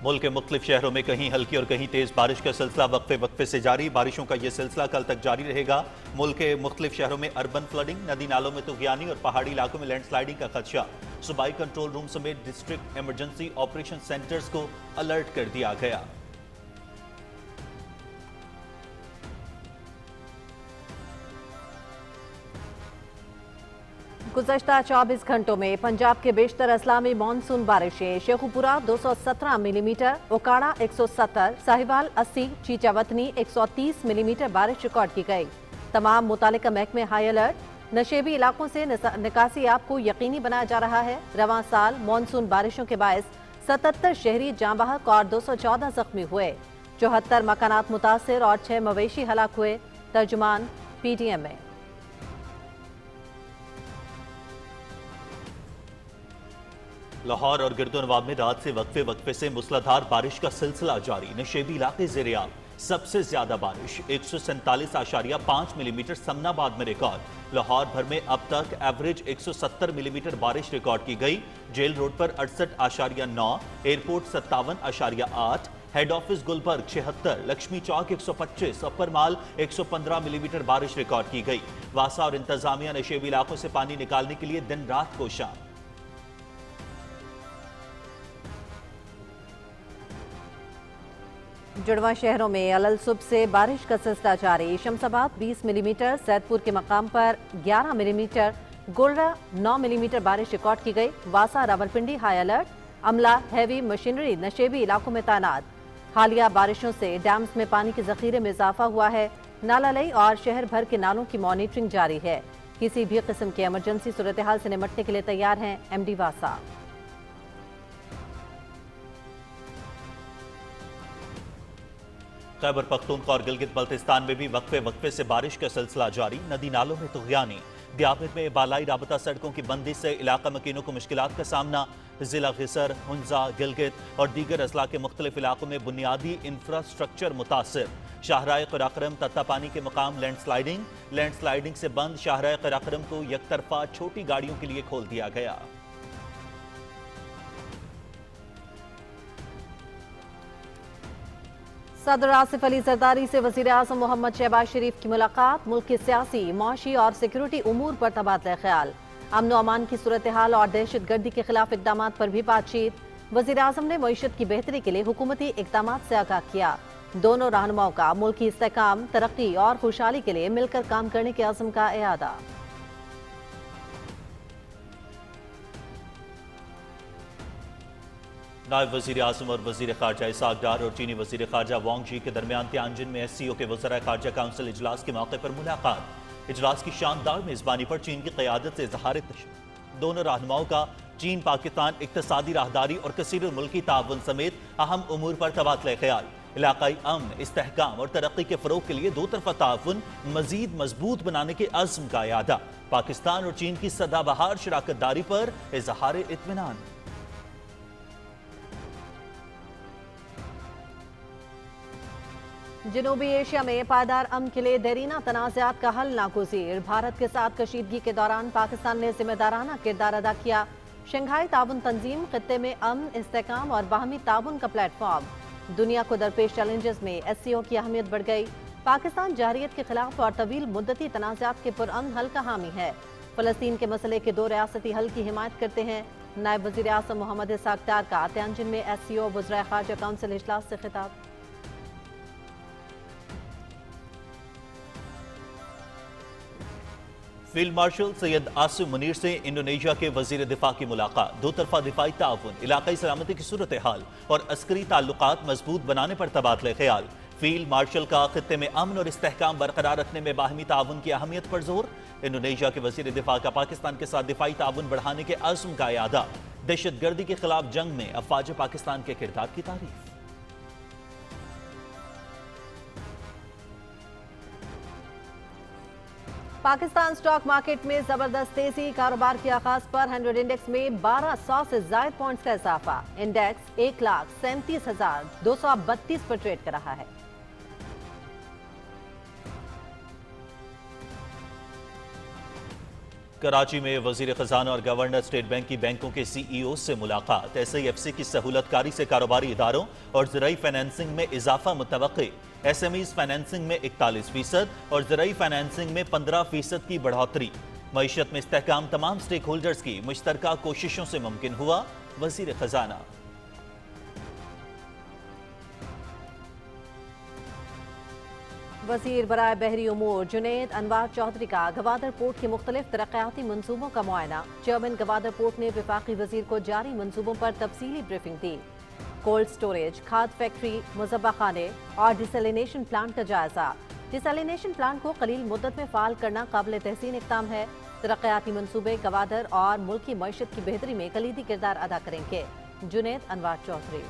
मुल्क के मुख्तलिफ शहरों में कहीं हल्की और कहीं तेज बारिश का सिलसिला वक्फे वक्फे से जारी। बारिशों का ये सिलसिला कल तक जारी रहेगा। मुल्क के मुख्तलिफ शहरों में अर्बन फ्लडिंग, नदी नालों में तुगयानी और पहाड़ी इलाकों में लैंडस्लाइडिंग का खदशा। सूबाई कंट्रोल रूम समेत डिस्ट्रिक्ट इमरजेंसी ऑपरेशन सेंटर्स को अलर्ट कर दिया गया। गुज़श्ता 24 घंटों में पंजाब के बेशतर अजला में मानसून बारिशें। शेखुपुरा 217 मिलीमीटर, ओकाड़ा 170, साहिवाल 80, चीचावतनी 130 मिलीमीटर बारिश रिकॉर्ड की गई। तमाम मुतालिका महकमे हाई अलर्ट। नशेबी इलाकों से निकासी याब को यकीनी बनाया जा रहा है। रवां साल मानसून बारिशों के बायस 77 शहरी जाँ बहक और 214 जख्मी हुए। 74 मकानात मुतासिर और 6 मवेशी हलाक हुए। तर्जुमान PTM में। लाहौर और गिरदोनवाब में रात से वक्फे वक्फे से मूसलाधार बारिश का सिलसिला जारी। नशेबी इलाके ज़ेर-ए-आब। सबसे ज्यादा बारिश 147.5 मिलीमीटर समनाबाद में रिकॉर्ड। लाहौर भर में अब तक एवरेज 170 मिलीमीटर बारिश रिकॉर्ड की गई। जेल रोड पर 68.9, airport 57.8, head office Gulberg 76, Laxmi Chowk 125, upper mall 115 millimetre बारिश रिकॉर्ड की गई। वासा और इंतजामिया नशेबी इलाकों से पानी निकालने के लिए दिन रात कोशां। जुड़वा शहरों में अलल सुबह से बारिश का सिलसिला जारी। शमसाबाद 20 मिलीमीटर, सैदपुर के मकाम पर 11 मिलीमीटर, गोलरा 9 मिलीमीटर बारिश रिकॉर्ड की गई। वासा रावलपिंडी हाई अलर्ट। अमला हैवी मशीनरी नशेबी इलाकों में तैनात। हालिया बारिशों से डैम्स में पानी के जखीरे में इजाफा हुआ है। नालालई और शहर भर के नालों की मॉनिटरिंग जारी है। किसी भी किस्म के इमरजेंसी सूरत हाल से निपटने के लिए तैयार हैं MD वासा। खैबर पख्तूनख्वा और गिलगित बल्तिस्तान में भी वक्फे वक्फे से बारिश का सिलसिला जारी। नदी नालों में तुगयानी। दियाबत में बालाई राबता सड़कों की बंदी से इलाका मकीनों को मुश्किलात का सामना। जिला गिसर, हुंजा, गिलगित और दीगर अजला के मुख्तलिफ इलाकों में बुनियादी इंफ्रास्ट्रक्चर मुतासिर। शाहराह क़राक़रम तत्तापानी के मकाम लैंडस्लाइडिंग से बंद। शाहराह क़राक़रम को यकतरफा छोटी गाड़ियों के लिए खोल दिया गया। सदर आसिफ अली जरदारी से वज़ीर आज़म मोहम्मद शहबाज शरीफ की मुलाकात। मुल्क के सियासी, माशी और सिक्योरिटी उमूर पर तबादला ख्याल। अमन व अमान की सूरत हाल और दहशत गर्दी के खिलाफ इक़दाम पर भी बातचीत। वज़ीर आज़म ने मईशत की बेहतरी के लिए हुकूमती इक़दाम से आगाह किया। दोनों रहनुमाओं का मुल्की इस्तेहकाम, तरक्की और खुशहाली के लिए मिलकर काम करने के अज़्म का इआदा। नायब वज़ीर आज़म और वज़ीर ख़ारजा इसाक डार और चीनी वज़ीर ख़ारजा वांग जी के दरमियान तियानजिन में SCO के वज़राए ख़ारजा काउंसिल इजलास के मौके पर मुलाकात। इजलास की शानदार मेज़बानी पर चीन की क़यादत से इज़हार तशव्वुश। दोनों रहनुमाओं का चीन पाकिस्तान इक़्तिसादी राहदारी और कसीर मुल्की ताउन समेत अहम उमूर पर तबादला ख्याल। इलाकाई अमन, इस्तेहकाम और तरक्की के फ़रोग़ के लिए दो तरफ़ा ताउन मज़ीद मजबूत बनाने के अज़्म का इआदा। पाकिस्तान और चीन की सदाबहार शराकत दारी पर इज़हार इत्मीनान। जनूबी एशिया में पायदार अमन के लिए देरीना तनाज़ात का हल नागुज़ीर। भारत के साथ कशीदगी के दौरान पाकिस्तान ने जिम्मेदाराना किरदार अदा किया। शंघाई ताउन तंजीम खित्ते में अमन, इस्तेहकाम और बाहमी ताउन का प्लेटफॉर्म। दुनिया को दरपेश चैलेंजेस में SCO की अहमियत बढ़ गई। पाकिस्तान जारियत के खिलाफ और तवील मुद्दती तनाज़ात के पुरअमन हल का हामी है। फ़लस्तीन के मसले के दो रियासती हल की हिमायत करते हैं। नायब वज़ीर आज़म मोहम्मद इसाक डार का तियानजिन में SCO वज़राए ख़ारजा काउंसिल इजलास से खिताब। फील्ड मार्शल सैयद आसिम मुनीर से इंडोनेशिया के वजीर दिफा की मुलाकात। दो तरफा दिफाई ताउन, इलाकाई सलामती की सूरत हाल और अस्करी ताल्लुकात मजबूत बनाने पर तबादला ख्याल। फील्ड मार्शल का खित्ते में अमन और इस्तेहकाम बरकरार रखने में बाहमी ताउन की अहमियत पर जोर। इंडोनेशिया के वजीर दिफा का पाकिस्तान के साथ दिफाई ताउन बढ़ाने के अज़्म का इआदा। दहशत गर्दी के खिलाफ जंग में अफवाज पाकिस्तान के किरदार की तारीफ। पाकिस्तान स्टॉक मार्केट में जबरदस्त तेजी। कारोबार के आगाज पर 100 इंडेक्स में 1200 से ज्यादा पॉइंट्स का इजाफा। इंडेक्स 1,37,232 पर ट्रेड कर रहा है। کراچی میں وزیر خزانہ اور گورنر اسٹیٹ بینک کی بینکوں کے سی ای او سے ملاقات۔ ایس آئی ایف سی کی سہولت کاری سے کاروباری اداروں اور زرعی فائنینسنگ میں اضافہ متوقع۔ ایس ایم ایز فائنینسنگ میں 41% اور زرعی فائنینسنگ میں 15% کی بڑھوتری۔ معیشت میں استحکام تمام سٹیک ہولڈرز کی مشترکہ کوششوں سے ممکن ہوا، وزیر خزانہ۔ وزیر برائے بحری امور جنید انوار چودھری کا گوادر پورٹ کے مختلف ترقیاتی منصوبوں کا معائنہ۔ چیئرمین گوادر پورٹ نے وفاقی وزیر کو جاری منصوبوں پر تفصیلی بریفنگ دی۔ کولڈ سٹوریج، کھاد فیکٹری، مذبح خانے اور ڈیسیلینیشن پلانٹ کا جائزہ۔ ڈیسیلینیشن پلانٹ کو قلیل مدت میں فعال کرنا قابل تحسین اقدام ہے۔ ترقیاتی منصوبے گوادر اور ملک کی معیشت کی بہتری میں کلیدی کردار ادا کریں گے۔ جنید انوار چودھری۔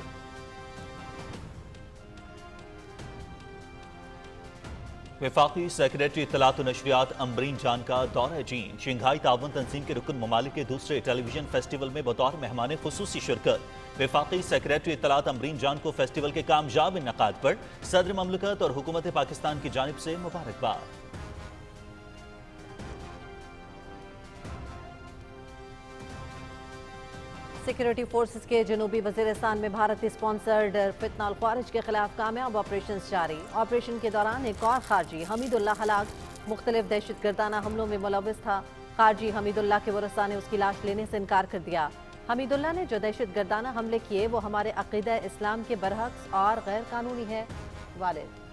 وفاقی سیکریٹری اطلاعات و نشریات امبرین جان کا دورہ چین۔ شنگھائی تعاون تنظیم کے رکن ممالک کے دوسرے ٹیلی ویژن فیسٹیول میں بطور مہمان خصوصی شرکت۔ وفاقی سیکریٹری اطلاعات امبرین جان کو فیسٹیول کے کامیاب انعقاد پر صدر مملکت اور حکومت پاکستان کی جانب سے مبارکباد۔ سیکیورٹی فورسز کے جنوبی وزیرستان میں بھارتی اسپانسرڈ فتنہ الخوارج کے خلاف کامیاب آپریشنز جاری۔ آپریشن کے دوران ایک اور خارجی حمید اللہ ہلاک۔ مختلف دہشت گردانہ حملوں میں ملوث تھا۔ خارجی حمید اللہ کے ورثاء نے اس کی لاش لینے سے انکار کر دیا۔ حمید اللہ نے جو دہشت گردانہ حملے کیے وہ ہمارے عقیدہ اسلام کے برعکس اور غیر قانونی ہے۔ والد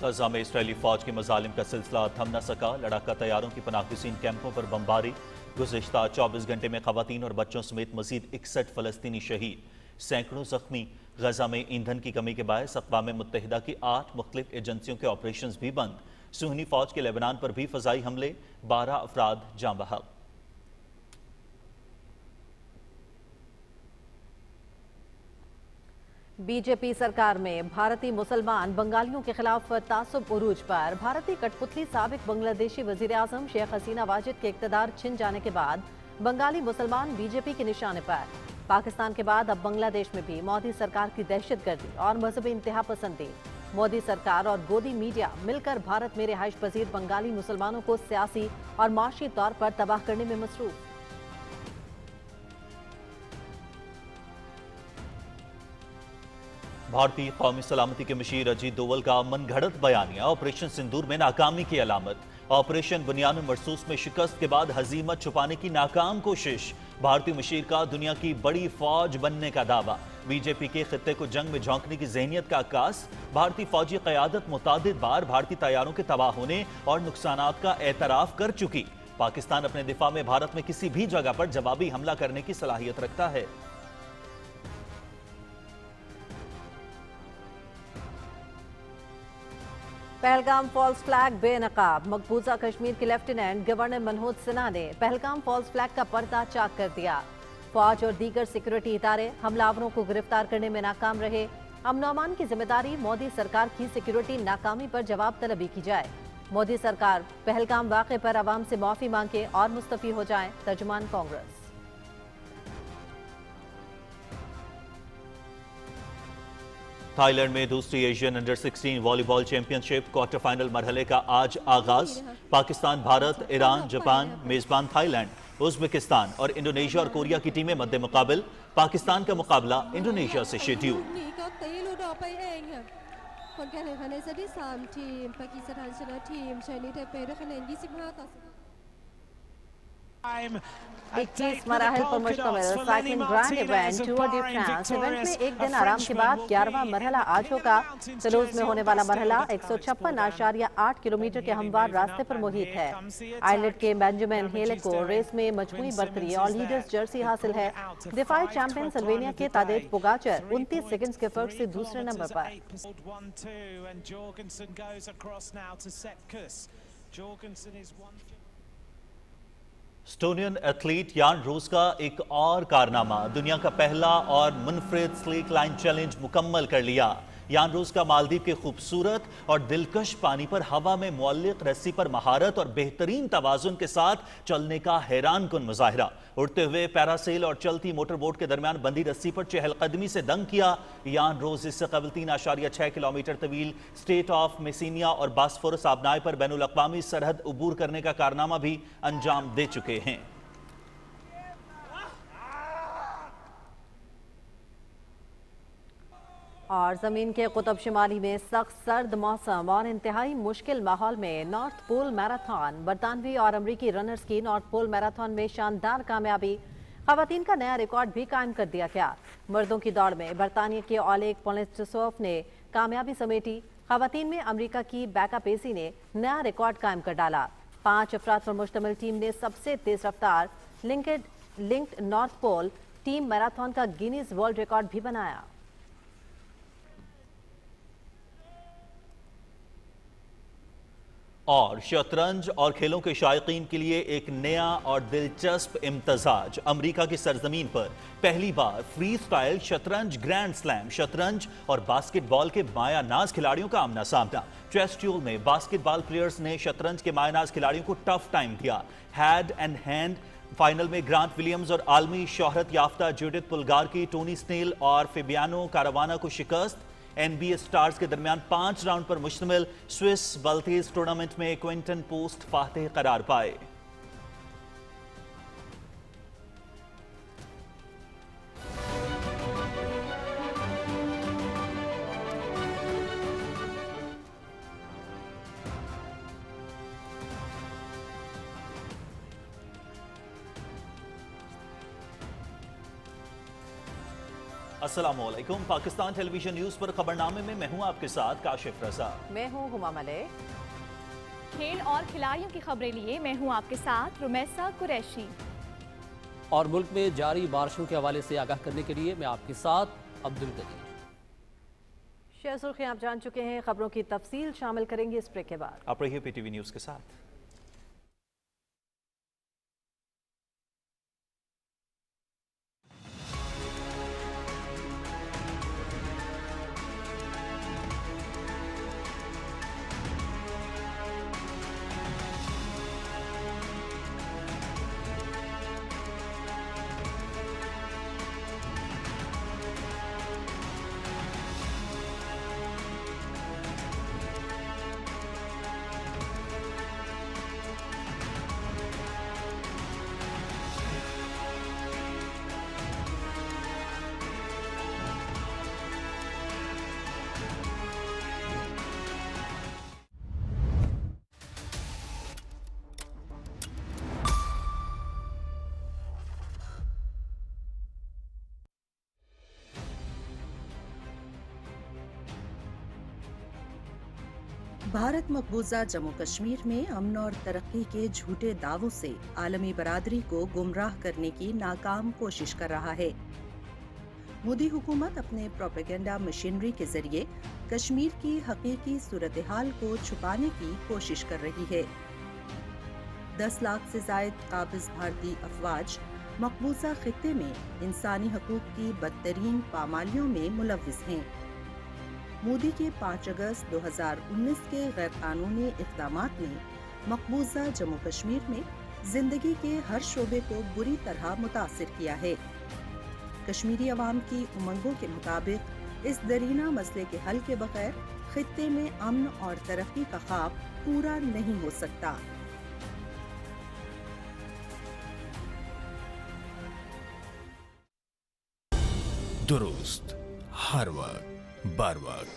غزہ میں اسرائیلی فوج کے مظالم کا سلسلہ تھم نہ سکا۔ لڑاکا طیاروں کی پناہ گزین کیمپوں پر بمباری۔ گزشتہ 24 گھنٹے میں خواتین اور بچوں سمیت مزید 61 فلسطینی شہید، سینکڑوں زخمی۔ غزہ میں ایندھن کی کمی کے باعث اقوام متحدہ کی 8 مختلف ایجنسیوں کے آپریشنز بھی بند۔ صہیونی فوج کے لیبنان پر بھی فضائی حملے، 12 افراد جاں بحق۔ بی جے پی سرکار میں بھارتی مسلمان بنگالیوں کے خلاف تعصب عروج پر۔ بھارتی کٹ پتلی سابق بنگلہ دیشی وزیراعظم شیخ حسینہ واجد کے اقتدار چھن جانے کے بعد بنگالی مسلمان بی جے پی کے نشانے پر۔ پاکستان کے بعد اب بنگلہ دیش میں بھی مودی سرکار کی دہشت گردی اور مذہبی انتہا پسندی۔ مودی سرکار اور گودی میڈیا مل کر بھارت میں رہائش پذیر بنگالی مسلمانوں کو سیاسی اور معاشی طور پر تباہ کرنے میں مصروف۔ بھارتی قومی سلامتی کے مشیر اجیت دوول کا من گھڑت بیانیہ۔ آپریشن سندور میں ناکامی کی علامت۔ آپریشن بنیان مرصوص میں شکست کے بعد ہزیمت چھپانے کی ناکام کوشش۔ بھارتی مشیر کا دنیا کی بڑی فوج بننے کا دعویٰ۔ بی جے پی کے خطے کو جنگ میں جھونکنے کی ذہنیت کا عکاس۔ بھارتی فوجی قیادت متعدد بار بھارتی طیاروں کے تباہ ہونے اور نقصانات کا اعتراف کر چکی۔ پاکستان اپنے دفاع میں بھارت میں کسی بھی جگہ پر جوابی حملہ کرنے کی صلاحیت رکھتا ہے۔ پہلگام فالز فلیگ بے نقاب۔ مقبوضہ کشمیر کے لیفٹیننٹ گورنر منہوج سنہا نے پہلگام فالز فلیگ کا پردہ چاک کر دیا۔ فوج اور دیگر سیکورٹی ادارے حملہ آوروں کو گرفتار کرنے میں ناکام رہے۔ امن و امان کی ذمہ داری مودی سرکار کی سیکورٹی ناکامی پر جواب طلبی کی جائے۔ مودی سرکار پہلگام واقعے پر عوام سے معافی مانگے اور مستعفی ہو جائیں۔ ترجمان کانگریس۔ تھائی لینڈ میں دوسری ایشین انڈر 16 والی بال چیمپئن شپ کوارٹر فائنل مرحلے کا آج آغاز۔ پاکستان، بھارت، ایران، جاپان، میزبان تھائی لینڈ، ازبکستان اور انڈونیشیا اور کوریا کی ٹیمیں مد مقابل۔ پاکستان کا مقابلہ انڈونیشیا سے شیڈیول۔ ผลการแข่งขันในเซตที่ 3 ทีมปากีสถานชนะทีมไชนีสไทเปด้วยคะแนน 25-10 21 مراحل پر مشتمل cycling grand event tour de France event میں ایک دن آرام کے بعد 11واں مرحلہ آج ہوگا۔ تولوز میں ہونے والا مرحلہ 156.8 کلومیٹر کے ہموار راستے پر محیط ہے۔ آئرلینڈ کے بینجامن ہیلے کو ریس میں مجموعی برتری اور لیڈرز جرسی حاصل ہے۔ دفاعی چیمپئن سلوینیا کے تادیج پوگاچر 29 سیکنڈز کے فرق سے دوسرے نمبر پر۔ اسٹونین ایتھلیٹ یان روز کا ایک اور کارنامہ، دنیا کا پہلا اور منفرد سلیک لائن چیلنج مکمل کر لیا۔ यान रोज का मालदीव के खूबसूरत और दिलकश पानी पर हवा में मुअल्लिक रस्सी पर महारत और बेहतरीन तवाजुन के साथ चलने का हैरान कुन मुजाहिरा। उड़ते हुए पैरासेल और चलती मोटर बोट के दरमियान बंधी रस्सी पर चहलकदमी से दंग किया। यान रोज इससे कबल 3.6 किलोमीटर तवील स्टेट ऑफ मेसिनिया और बास्फोरस आबनाई पर बैनुल अक़वामी सरहद उबूर करने का कारनामा भी अंजाम दे चुके हैं। और ज़मीन के कुतुब शुमाली में सख्त सर्द मौसम और इंतहाई मुश्किल माहौल में नॉर्थ पोल मैराथन, बरतानवी और अमरीकी रनर्स की नॉर्थ पोल मैराथन में शानदार कामयाबी। खवातीन का नया रिकॉर्ड भी कायम कर दिया गया। मर्दों की दौड़ में बरतानिया के ओलेग पोलिस्टसोफ ने कामयाबी समेटी। खवातीन में अमरीका की बैका पेसी ने नया रिकॉर्ड कायम कर डाला। 5 अफराद पर मुश्तमिल टीम ने सबसे तेज रफ्तार linked north pole team marathon का गिनीज वर्ल्ड रिकॉर्ड भी बनाया। और शतरंज और खेलों के शायकीन के लिए एक नया और दिलचस्प इम्तजाज। अमेरिका की सरजमीन पर पहली बार फ्री स्टाइल शतरंज ग्रैंड स्लैम। शतरंज और बास्केटबॉल के मायानाज खिलाड़ियों का आमना सामना। चेस ड्यूल में बास्केटबॉल प्लेयर्स ने शतरंज के मायानाज खिलाड़ियों को टफ टाइम दिया। हैंड एंड हैंड फाइनल में ग्रांट विलियम्स और आलमी शोहरत याफ्ता जूडिथ पुलगार की टोनी स्नेल और फेबियानो कारावाना को शिकस्त। NBA स्टार्स के दरमियान 5 राउंड पर मुश्तमिल स्विस बल्तेज टूर्नामेंट में क्विंटन पोस्ट फातेह करार पाए। अस्सलामुअलैकुम। पाकिस्तान टेलीविजन न्यूज पर खबरनामे में मैं हूं आपके साथ काशिफ रजा। मैं हूं हुमा मलिक। खेल और खिलाड़ियों की खबरें लिए मैं हूं आपके साथ रुमैसा कुरैशी। और मुल्क में जारी बारिशों के हवाले से आगाह करने के लिए मैं आपके साथ अब्दुल करीम। शेयर सुर्खियां आप जान चुके हैं, खबरों की तफसील शामिल करेंगे इस ब्रेक के बाद। आप रहिए PTV न्यूज के साथ। भारत मकबूजा जम्मू कश्मीर में अमन और तरक्की के झूठे दावों से आलमी बरादरी को गुमराह करने की नाकाम कोशिश कर रहा है। मोदी हुकूमत अपने प्रोपेगेंडा मशीनरी के जरिए कश्मीर की हकीकी सूरत हाल को छुपाने की कोशिश कर रही है। 10 लाख से जायद काबिज भारतीय अफवाज मकबूजा खित्ते में इंसानी हकूक की बदतरीन पामालियों में मुलव्विस हैं। मोदी के 5 अगस्त 2019 के गैर कानूनी इक़दामात ने मकबूजा जम्मू कश्मीर में जिंदगी के हर शोबे को बुरी तरह मुतासिर किया है। कश्मीरी अवाम की उमंगों के मुताबिक इस दरीना मसले के हल के बगैर खित्ते में अमन और तरक्की का ख्वाब पूरा नहीं हो सकता। दुरुस्त हर वक्त बार वक्त।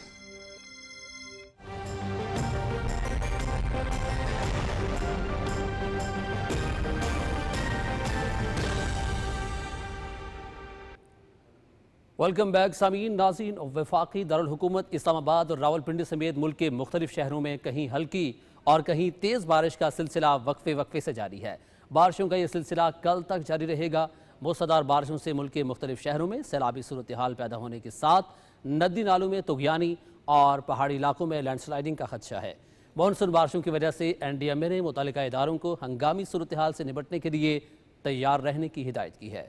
वेलकम बैक सामीन नाज़रीन। वफाकी दारुल हुकूमत इस्लामाबाद और रावलपिंडी समेत मुल्क के मुख्तलिफ शहरों में कहीं हल्की और कहीं तेज़ बारिश का सिलसिला वक्फे वक्फे से जारी है। बारिशों का ये सिलसिला कल तक जारी रहेगा। मूसलाधार बारिशों से मुल्क के मुख्तलिफ शहरों में सैलाबी सूरत हाल पैदा होने के साथ नदी नालों में तुग़यानी और पहाड़ी इलाकों में लैंडस्लाइडिंग का खदशा है। मानसून बारिशों की वजह से NDMA ने मुतल्लिका इदारों को हंगामी सूरत हाल से निपटने के लिए तैयार रहने की हिदायत की है।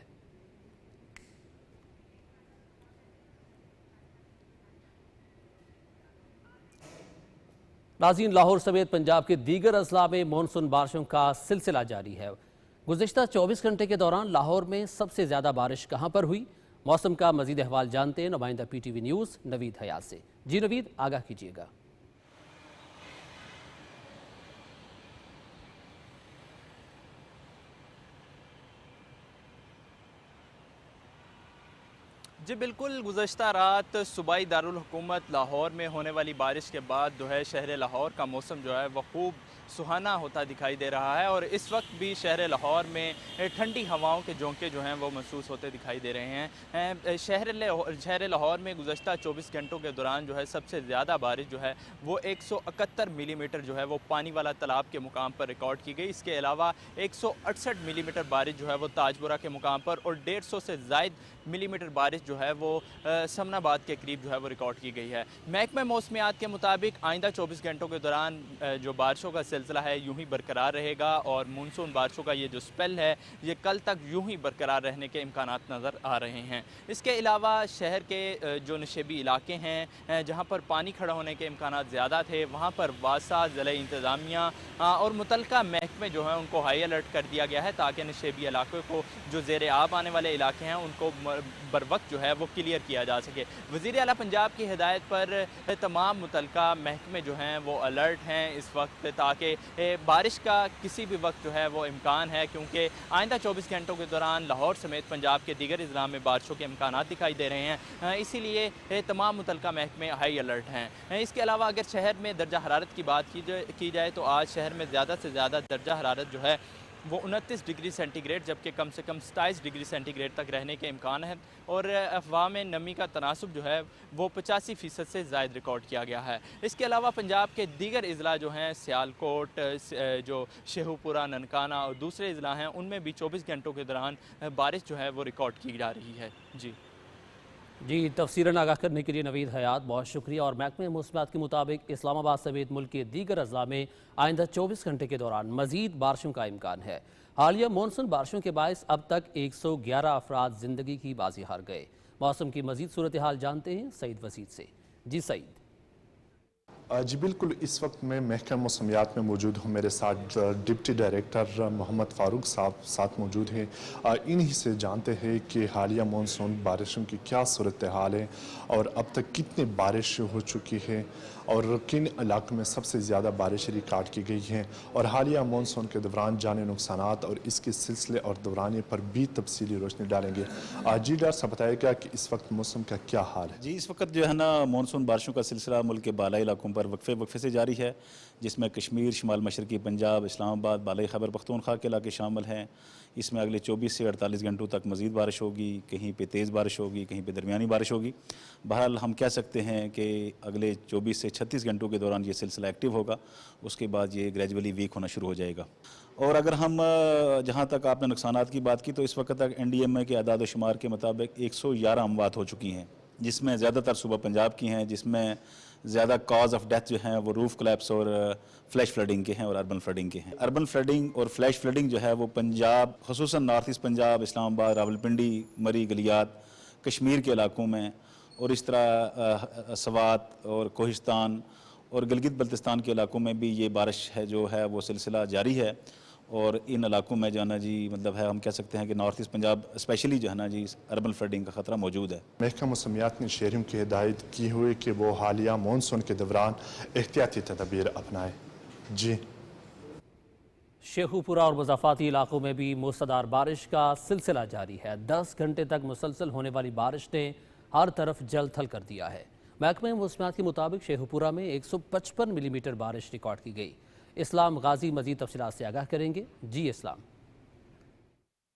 नाज़रीन, लाहौर समेत पंजाब के दीगर अजला में मानसून बारिशों का सिलसिला जारी है। गुज़िश्ता 24 घंटे के दौरान लाहौर में सबसे ज़्यादा बारिश कहाँ पर हुई? मौसम का मज़ीद अहवाल जानते हैं नुमाइंदा PTV न्यूज़ नवीद हयात से। जी नवीद, आगाह कीजिएगा। जी बिल्कुल, गुज़श्ता रात सूबाई दारुल हुकूमत लाहौर में होने वाली बारिश के बाद जो है शहर लाहौर का मौसम जो है वह खूब सुहाना होता दिखाई दे रहा है और इस वक्त भी शहर लाहौर में ठंडी हवाओं के झोंके जो हैं वो महसूस होते दिखाई दे रहे हैं। शहर लाहौर में गुज़श्ता 24 घंटों के दौरान जो है सबसे ज़्यादा बारिश जो है वो 171 मिलीमीटर जो है वो पानी वाला तालाब के मुकाम पर रिकॉर्ड की गई। इसके अलावा 168 मिलीमीटर बारिश जो है वो ताजपुरा के मुकाम पर और 150 से ज़ायद मिलीमीटर बारिश जो है वो समनाबाद के करीब जो है वो रिकॉर्ड की गई है। महकमा मौसमियात के मुताबिक आइंदा 24 घंटों के दौरान जो बारिशों का सिलसिला है यूं ही बरकरार रहेगा और मानसून बारिशों का ये जो स्पेल है ये कल तक यूं ही बरकरार रहने के इम्कानात नज़र आ रहे हैं। इसके अलावा शहर के जो नशेबी इलाके हैं जहाँ पर पानी खड़ा होने के इम्कानात ज़्यादा थे वहाँ पर वासा ज़िला इंतज़ामिया और मुतलका महकमे जो हैं उनको हाई अलर्ट कर दिया गया है ताकि नशेबी इलाकों को जो ज़ेर आब आने वाले इलाके हैं उनको बर वक्त जो है वो क्लियर किया जा सके। वज़ीर आला पंजाब की हिदायत पर तमाम मुतलका महकमे जो हैं वो अलर्ट हैं इस वक्त ताकि बारिश का किसी भी वक्त जो है वो इम्कान है, क्योंकि आइंदा 24 घंटों के दौरान लाहौर समेत पंजाब के दीगर अजला में बारिशों के इम्कानात दिखाई दे रहे हैं, इसीलिए तमाम मुतलका महकमे हाई अलर्ट हैं। इसके अलावा अगर शहर में दर्जा हरारत की बात की जाए तो आज शहर में ज़्यादा से ज़्यादा दर्जा हरारत जो है वो 29 डिग्री सेंटीग्रेड जबकि कम से कम 27 डिग्री सेंटीग्रेड तक रहने के इम्कान है और अफवाह में नमी का तनासब जो है वो 85% से ज़ायद रिकॉर्ड किया गया है। इसके अलावा पंजाब के दीगर अजला जो हैं सियालकोट, जो शेखुपुरा, ननकाना और दूसरे अजला हैं उनमें भी 24 घंटों के दौरान बारिश जो है वो रिकॉर्ड की जा रही है। जी तफसीरन आगाह करने के लिए नवीद हयात बहुत शुक्रिया। और महकमे मौसमियात के मुताबिक इस्लामाबाद समेत मुल्क के दीगर अजला में आइंदा 24 घंटे के दौरान मजीद बारिशों का इम्कान है। हालिया मानसून बारिशों के बायस अब तक 111 अफराद जिंदगी की बाजी हार गए। मौसम की मजीद सूरत हाल जानते हैं सईद वसीद से। जी सईद। जी बिल्कुल, इस वक्त मैं महकमा मौसमियात में मौजूद हूँ। मेरे साथ डिप्टी डायरेक्टर मोहम्मद फारूक साहब साथ मौजूद हैं। इन्हीं से जानते हैं कि हालिया मानसून बारिशों की क्या सूरत हाल है और अब तक कितनी बारिश हो चुकी है और किन इलाकों में सबसे ज़्यादा बारिश रिकॉर्ड की गई है और हालिया मानसून के दौरान जाने नुकसानात और इसके सिलसिले और दौरानिए पर भी तफसीली रोशनी डालेंगे। जी डॉक्टर साहब बताइएगा कि इस वक्त मौसम का क्या हाल है? जी इस वक्त जो है ना मानसून बारिशों का सिलसिला मुल्क के बालाई इलाकों पर वक्फे से जारी है, जिसमें कश्मीर, शुमाल मशरकी पंजाब, इस्लामाबाद, बालाई खैबर पख्तूनख्वा के इलाके शामिल हैं। इसमें अगले 24 से 48 घंटों तक मज़ीद बारिश होगी, कहीं पे तेज़ बारिश होगी, कहीं पे दरमियानी बारिश होगी। बहरहाल हम कह सकते हैं कि अगले 24 से 36 घंटों के दौरान ये सिलसिला एक्टिव होगा, उसके बाद ये ग्रेजुअली वीक होना शुरू हो जाएगा। और अगर हम जहाँ तक आपने नुकसानात की बात की तो इस वक्त तक NDMA के अदाद शुमार के मुताबिक 111 अमवात हो चुकी हैं, जिसमें ज़्यादातर सूबा पंजाब की हैं, जिसमें ज़्यादा कॉज ऑफ डेथ जो हैं वो रूफ कोलैप्स और फ्लैश फ्लडिंग के हैं और अर्बन फ्लडिंग के हैं। अर्बन फ्लडिंग और फ्लैश फ्लडिंग जो है वो पंजाब, खुसूसन नॉर्थ ईस्ट पंजाब, इस्लामाबाद, रावलपिंडी, मरी, गलियात, कश्मीर के इलाकों में और इस तरह सवात और कोहिस्तान और गिलगित बल्तिस्तान के इलाकों में भी ये बारिश है जो है वो सिलसिला जारी है। और इन इलाकों में जो है ना जी मतलब है हम कह सकते हैं कि नॉर्थ ईस्ट पंजाब स्पेशली जो है ना जी अर्बन फ्लडिंग का ख़तरा मौजूद है। महकमा मौसमियात ने शहरियों की हिदायत की हुई कि वो हालिया मानसून के दौरान एहतियाती तदबीर अपनाएं। जी शेखुपुरा और मुज़ाफ़ाती इलाकों में भी मूसलाधार बारिश का सिलसिला जारी है। 10 घंटे तक मुसलसल होने वाली बारिश ने हर तरफ जल थल कर दिया है। महकमे मौसमियात के मुताबिक शेखुपुरा में 155 मिलीमीटर बारिश रिकॉर्ड की गई। इस्लाम गाजी मजीद तफसीलात से आगाह करेंगे। जी इस्लाम।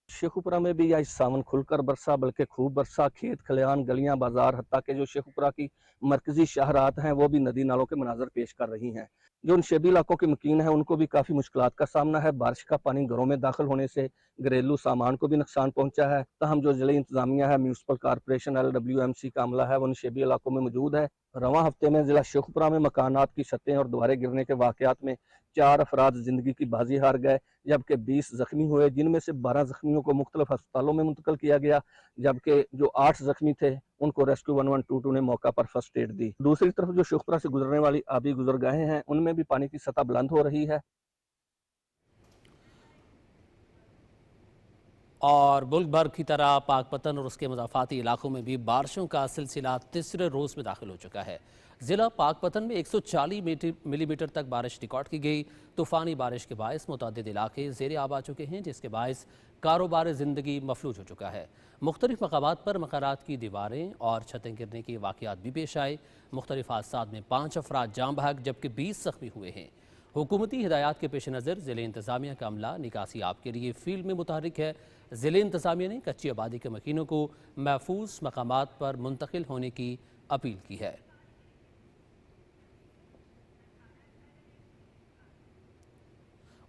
शेखुपुरा में भी आज सावन खुलकर बरसा, बल्कि खूब बरसा। खेत खलियान, गलियां, बाजार, हत्ता के जो शेखुपुरा की मरकजी शाहरात हैं वो भी नदी नालों के मनाजर पेश कर रही हैं। जो नशेबी इलाकों के मुकीन हैं उनको भी काफ़ी मुश्किलात का सामना है। बारिश का पानी घरों में दाखिल होने से घरेलू सामान को भी नुकसान पहुंचा है। तहम जो जिले इंतजामिया है, म्यूनसिपल कॉरपोरेशन, LWMC का अमला है वो नशेबी इलाकों में मौजूद है। रवां हफ्ते में जिला शेखुपुरा में मकानात की छतें और दीवारें गिरने के वाकयात में 4 अफराद जिंदगी की बाजी हार गए, जबकि 20 जख्मी हुए, जिनमें से 12 जख्मियों को मुख्तलिफ अस्पतालों में मुंतकिल किया गया, जबकि जो 8 जख्मी थे उनको रेस्क्यू 1122 ने मौका पर फर्स्ट एड दी। दूसरी तरफ जो शेखपुरा से गुजरने वाली आबी गुजरगाहें हैं उनमें भी पानी की सतह बुलंद हो रही है। और मुल्क भर की तरह पाकपतन और उसके मज़ाफ़ाती इलाकों में भी बारिशों का सिलसिला तीसरे रोज़ में दाखिल हो चुका है। ज़िला पाकपतन में 140 मिलीमीटर तक बारिश रिकॉर्ड की गई। तूफ़ानी बारिश के बायस मुतअद्दिद इलाके ज़ेर आब आ चुके हैं, जिसके बायस कारोबार ज़िंदगी मफलूज हो चुका है। मुख्तलिफ मकामात पर मकानात की दीवारें और छतें गिरने के वाक़यात भी पेश आए। मुख्तलिफ हादसात में 5 अफराद जाँ बहक जबकि 20 ज़ख्मी हुए हैं। हुकूमती हिदायत के पेश नज़र ज़िले इंतज़ामिया का अमला निकासी आब के लिए फील्ड में मुतहरिक है। ज़िले इंतज़ामिया ने कच्ची आबादी के मकीनों को महफूज मकामात पर मुंतकिल होने की अपील की है।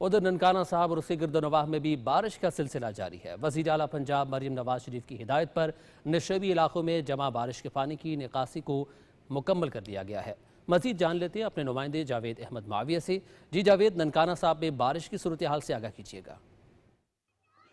उधर ननकाना साहब और उसके गिरदोनवाह में भी बारिश का सिलसिला जारी है। वज़ीर आला पंजाब मरियम नवाज शरीफ की हिदायत पर नशेबी इलाकों में जमा बारिश के पानी की निकासी को मुकम्मल कर दिया गया है। मज़ीद जान लेते हैं अपने नुमाइंदे जावेद अहमद माविया से। जी जावेद, ननकाना साहब में बारिश की सूरत हाल से आगाह कीजिएगा।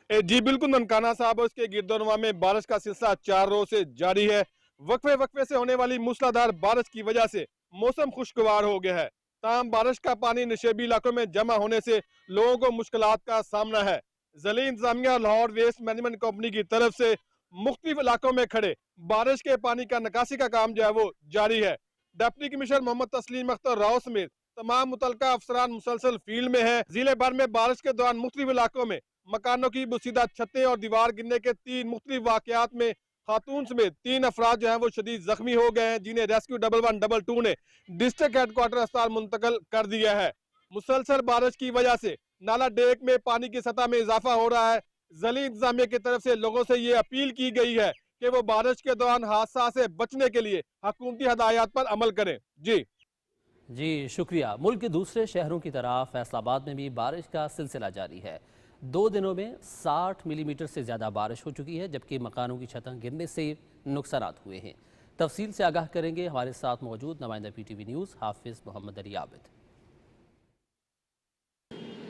जी बिल्कुल, ननकाना साहब और उसके गिरदोनवा में बारिश का सिलसिला 4 रोज से जारी है। वक्फे वक्फे से होने वाली मूसलाधार बारिश की वजह से मौसम खुशगवार हो गया है। ताहम बारिश का पानी नशेबी इलाकों में जमा होने से लोगों को मुश्किलात का सामना है। ज़िला इंतजामिया लाहौर वेस्ट मैनेजमेंट कंपनी की तरफ से मुख्तलिफ इलाकों में खड़े बारिश के पानी का निकासी का काम जो है वो जारी है। डिप्टी कमिश्नर मोहम्मद तस्लीम अख्तर राव समेत तमाम मुतलका अफसरान मुसलसल फील्ड में है। जिले भर में बारिश के दौरान मुख्तलिफ इलाकों में मकानों की बुसीदा छतें और दीवार गिरने के 3 मुख्तलिफ वाकयात में खातून समेत 3 अफराद जो हैं वो शदीद जख्मी हो गए हैं, जिन्हें रेस्क्यू 1122 ने डिस्ट्रिक्ट हेडक्वार्टर अस्पताल मुंतकिल कर दिया है। मुसलसल बारिश की वजह से नाला डेक में पानी की सतह में इजाफा हो रहा है। ज़िला इंतजामिया की तरफ से लोगों से ये अपील की गई है कि वो बारिश के दौरान हादसा से बचने के लिए हुकूमती हदायत पर अमल करें। जी शुक्रिया। मुल्क के दूसरे शहरों की तरह फैसलाबाद में भी बारिश का सिलसिला जारी है। 2 दिनों में 60 मिलीमीटर से ज़्यादा बारिश हो चुकी है, जबकि मकानों की छतें गिरने से नुकसानात हुए हैं। तफसील से आगाह करेंगे हमारे साथ मौजूद नुमाइंदा PTV न्यूज़ हाफिज़ मोहम्मद अली आबिद।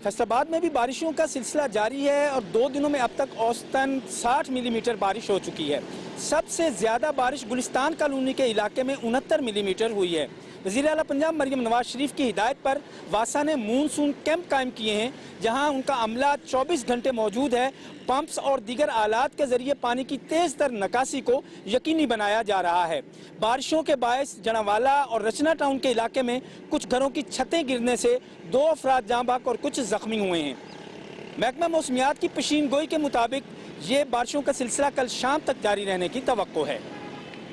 फैसलाबाद में भी बारिशों का सिलसिला जारी है और 2 दिनों में अब तक औसतन 60 मिलीमीटर बारिश हो चुकी है। सबसे ज़्यादा बारिश गुलिस्तान कॉलोनी के इलाके में 69 मिलीमीटर हुई है। वज़ीर आला पंजाब मरियम नवाज शरीफ की हिदायत पर वासा ने मूनसून कैंप कायम किए हैं, जहां उनका अमला 24 घंटे मौजूद है। पंप्स और दीगर आलात के जरिए पानी की तेज तर निकासी को यकीनी बनाया जा रहा है। बारिशों के बायस जनावाला और रचना टाउन के इलाके में कुछ घरों की छतें गिरने से 2 अफराद जाँ बहक और कुछ जख्मी हुए हैं। महकमा मौसमियात की पेशीन गोई के मुताबिक ये बारिशों का सिलसिला कल शाम तक जारी रहने की तवक्को है।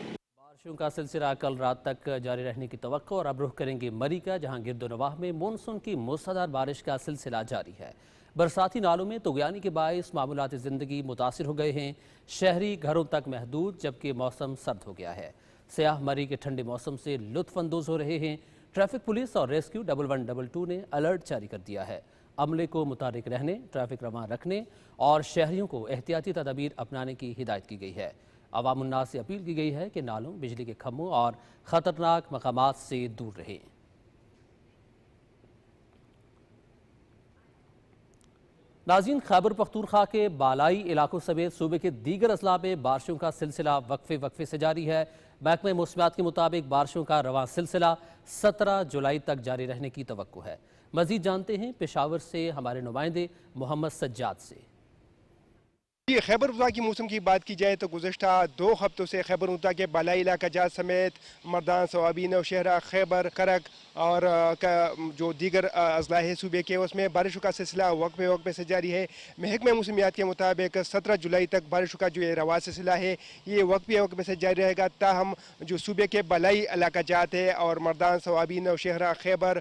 बारिशों का सिलसिला कल रात तक जारी रहने की तवक्को। और अब रुख करेंगे मरी का, जहां गिरदोनवाह में मानसून की मूसलाधार बारिश का सिलसिला जारी है। बरसाती नालों में तुगयानी के बायस मामूलात ज़िंदगी मुतासिर हो गए हैं। शहरी घरों तक महदूद, जबकि मौसम सर्द हो गया है। सयाह मरी के ठंडे मौसम से लुत्फ अंदोज हो रहे हैं। ट्रैफिक पुलिस और रेस्क्यू 1122 ने अलर्ट जारी कर दिया है। अमले को मुतारिक रहने, ट्रैफिक रवां रखने और शहरियों को एहतियाती तदाबीर अपनाने की हिदायत की गई है। अवाम उन्नास से अपील की गई है कि नालों, बिजली के खम्भों और ख़तरनाक मकामात से दूर रहें। नाज़रीन, खैबर पख्तूनख्वा के बालाई इलाकों समेत सूबे के दीगर अजला में बारिशों का सिलसिला वक्फे वक्फे से जारी है। महकमे मौसमियात के मुताबिक बारिशों का रवां सिलसिला 17 जुलाई तक जारी रहने की तवक्को है। मज़ीद जानते हैं पेशावर से हमारे नुमाइंदे मोहम्मद सज्जाद से। खैबर पख्तूनख्वा की मौसम की बात की जाए तो गुज़श्ता 2 हफ्तों से खैबर पख्तूनख्वा के बालाई इलाका जात समेत मर्दान, सवाबी, नौशहरा, खैबर, करक और जो दीगर अजला है सूबे के, उसमें बारिशों का सिलसिला वक्फे वक्फे से जारी है। महकमा मौसमियात के मुताबिक 17 जुलाई तक बारिशों का जो ये रवा सिलसिला है ये वक्फे वक्फे से जारी रहेगा। ताहम जो सूबे के बालाई इलाका जात है और मर्दान, सवाबी, नौशहरा, खैबर,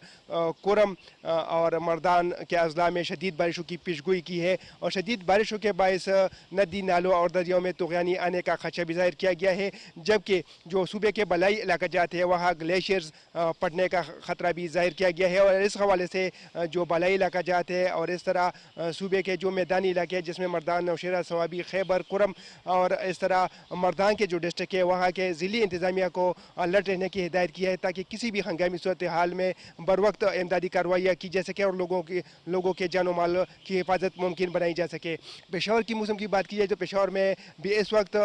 कुरम और मर्दान के अजला में शदीद बारिशों की पेशगोई की है। और शदीद बारिशों के बायस नदी नालों और दरियाओं में तुगयानी आने का खदशा भी जाहिर किया गया है, जबकि जो सूबे के बलाई इलाका जाते हैं वहाँ ग्लेशियर्स पड़ने का ख़तरा भी जाहिर किया गया है। और इस हवाले से जो बलाई इलाका जाते हैं और इस तरह सूबे के जो मैदानी इलाके हैं जिसमें मर्दान, नौशहरा, सवाबी, खैबर, कुरम और इस तरह मर्दान के जो डिस्ट्रिक्ट है वहाँ के ज़िली इंतज़ामिया को अलर्ट रहने की हिदायत की है, ताकि किसी भी हंगामी सूरत हाल में बर वक्त इमदादी कार्रवाइयाँ की जा सके और लोगों के जानो माल की हिफाजत मुमकिन बनाई जा सके। पेशावर की मौसम की की बात की जाए तो पेशावर में भी इस वक्त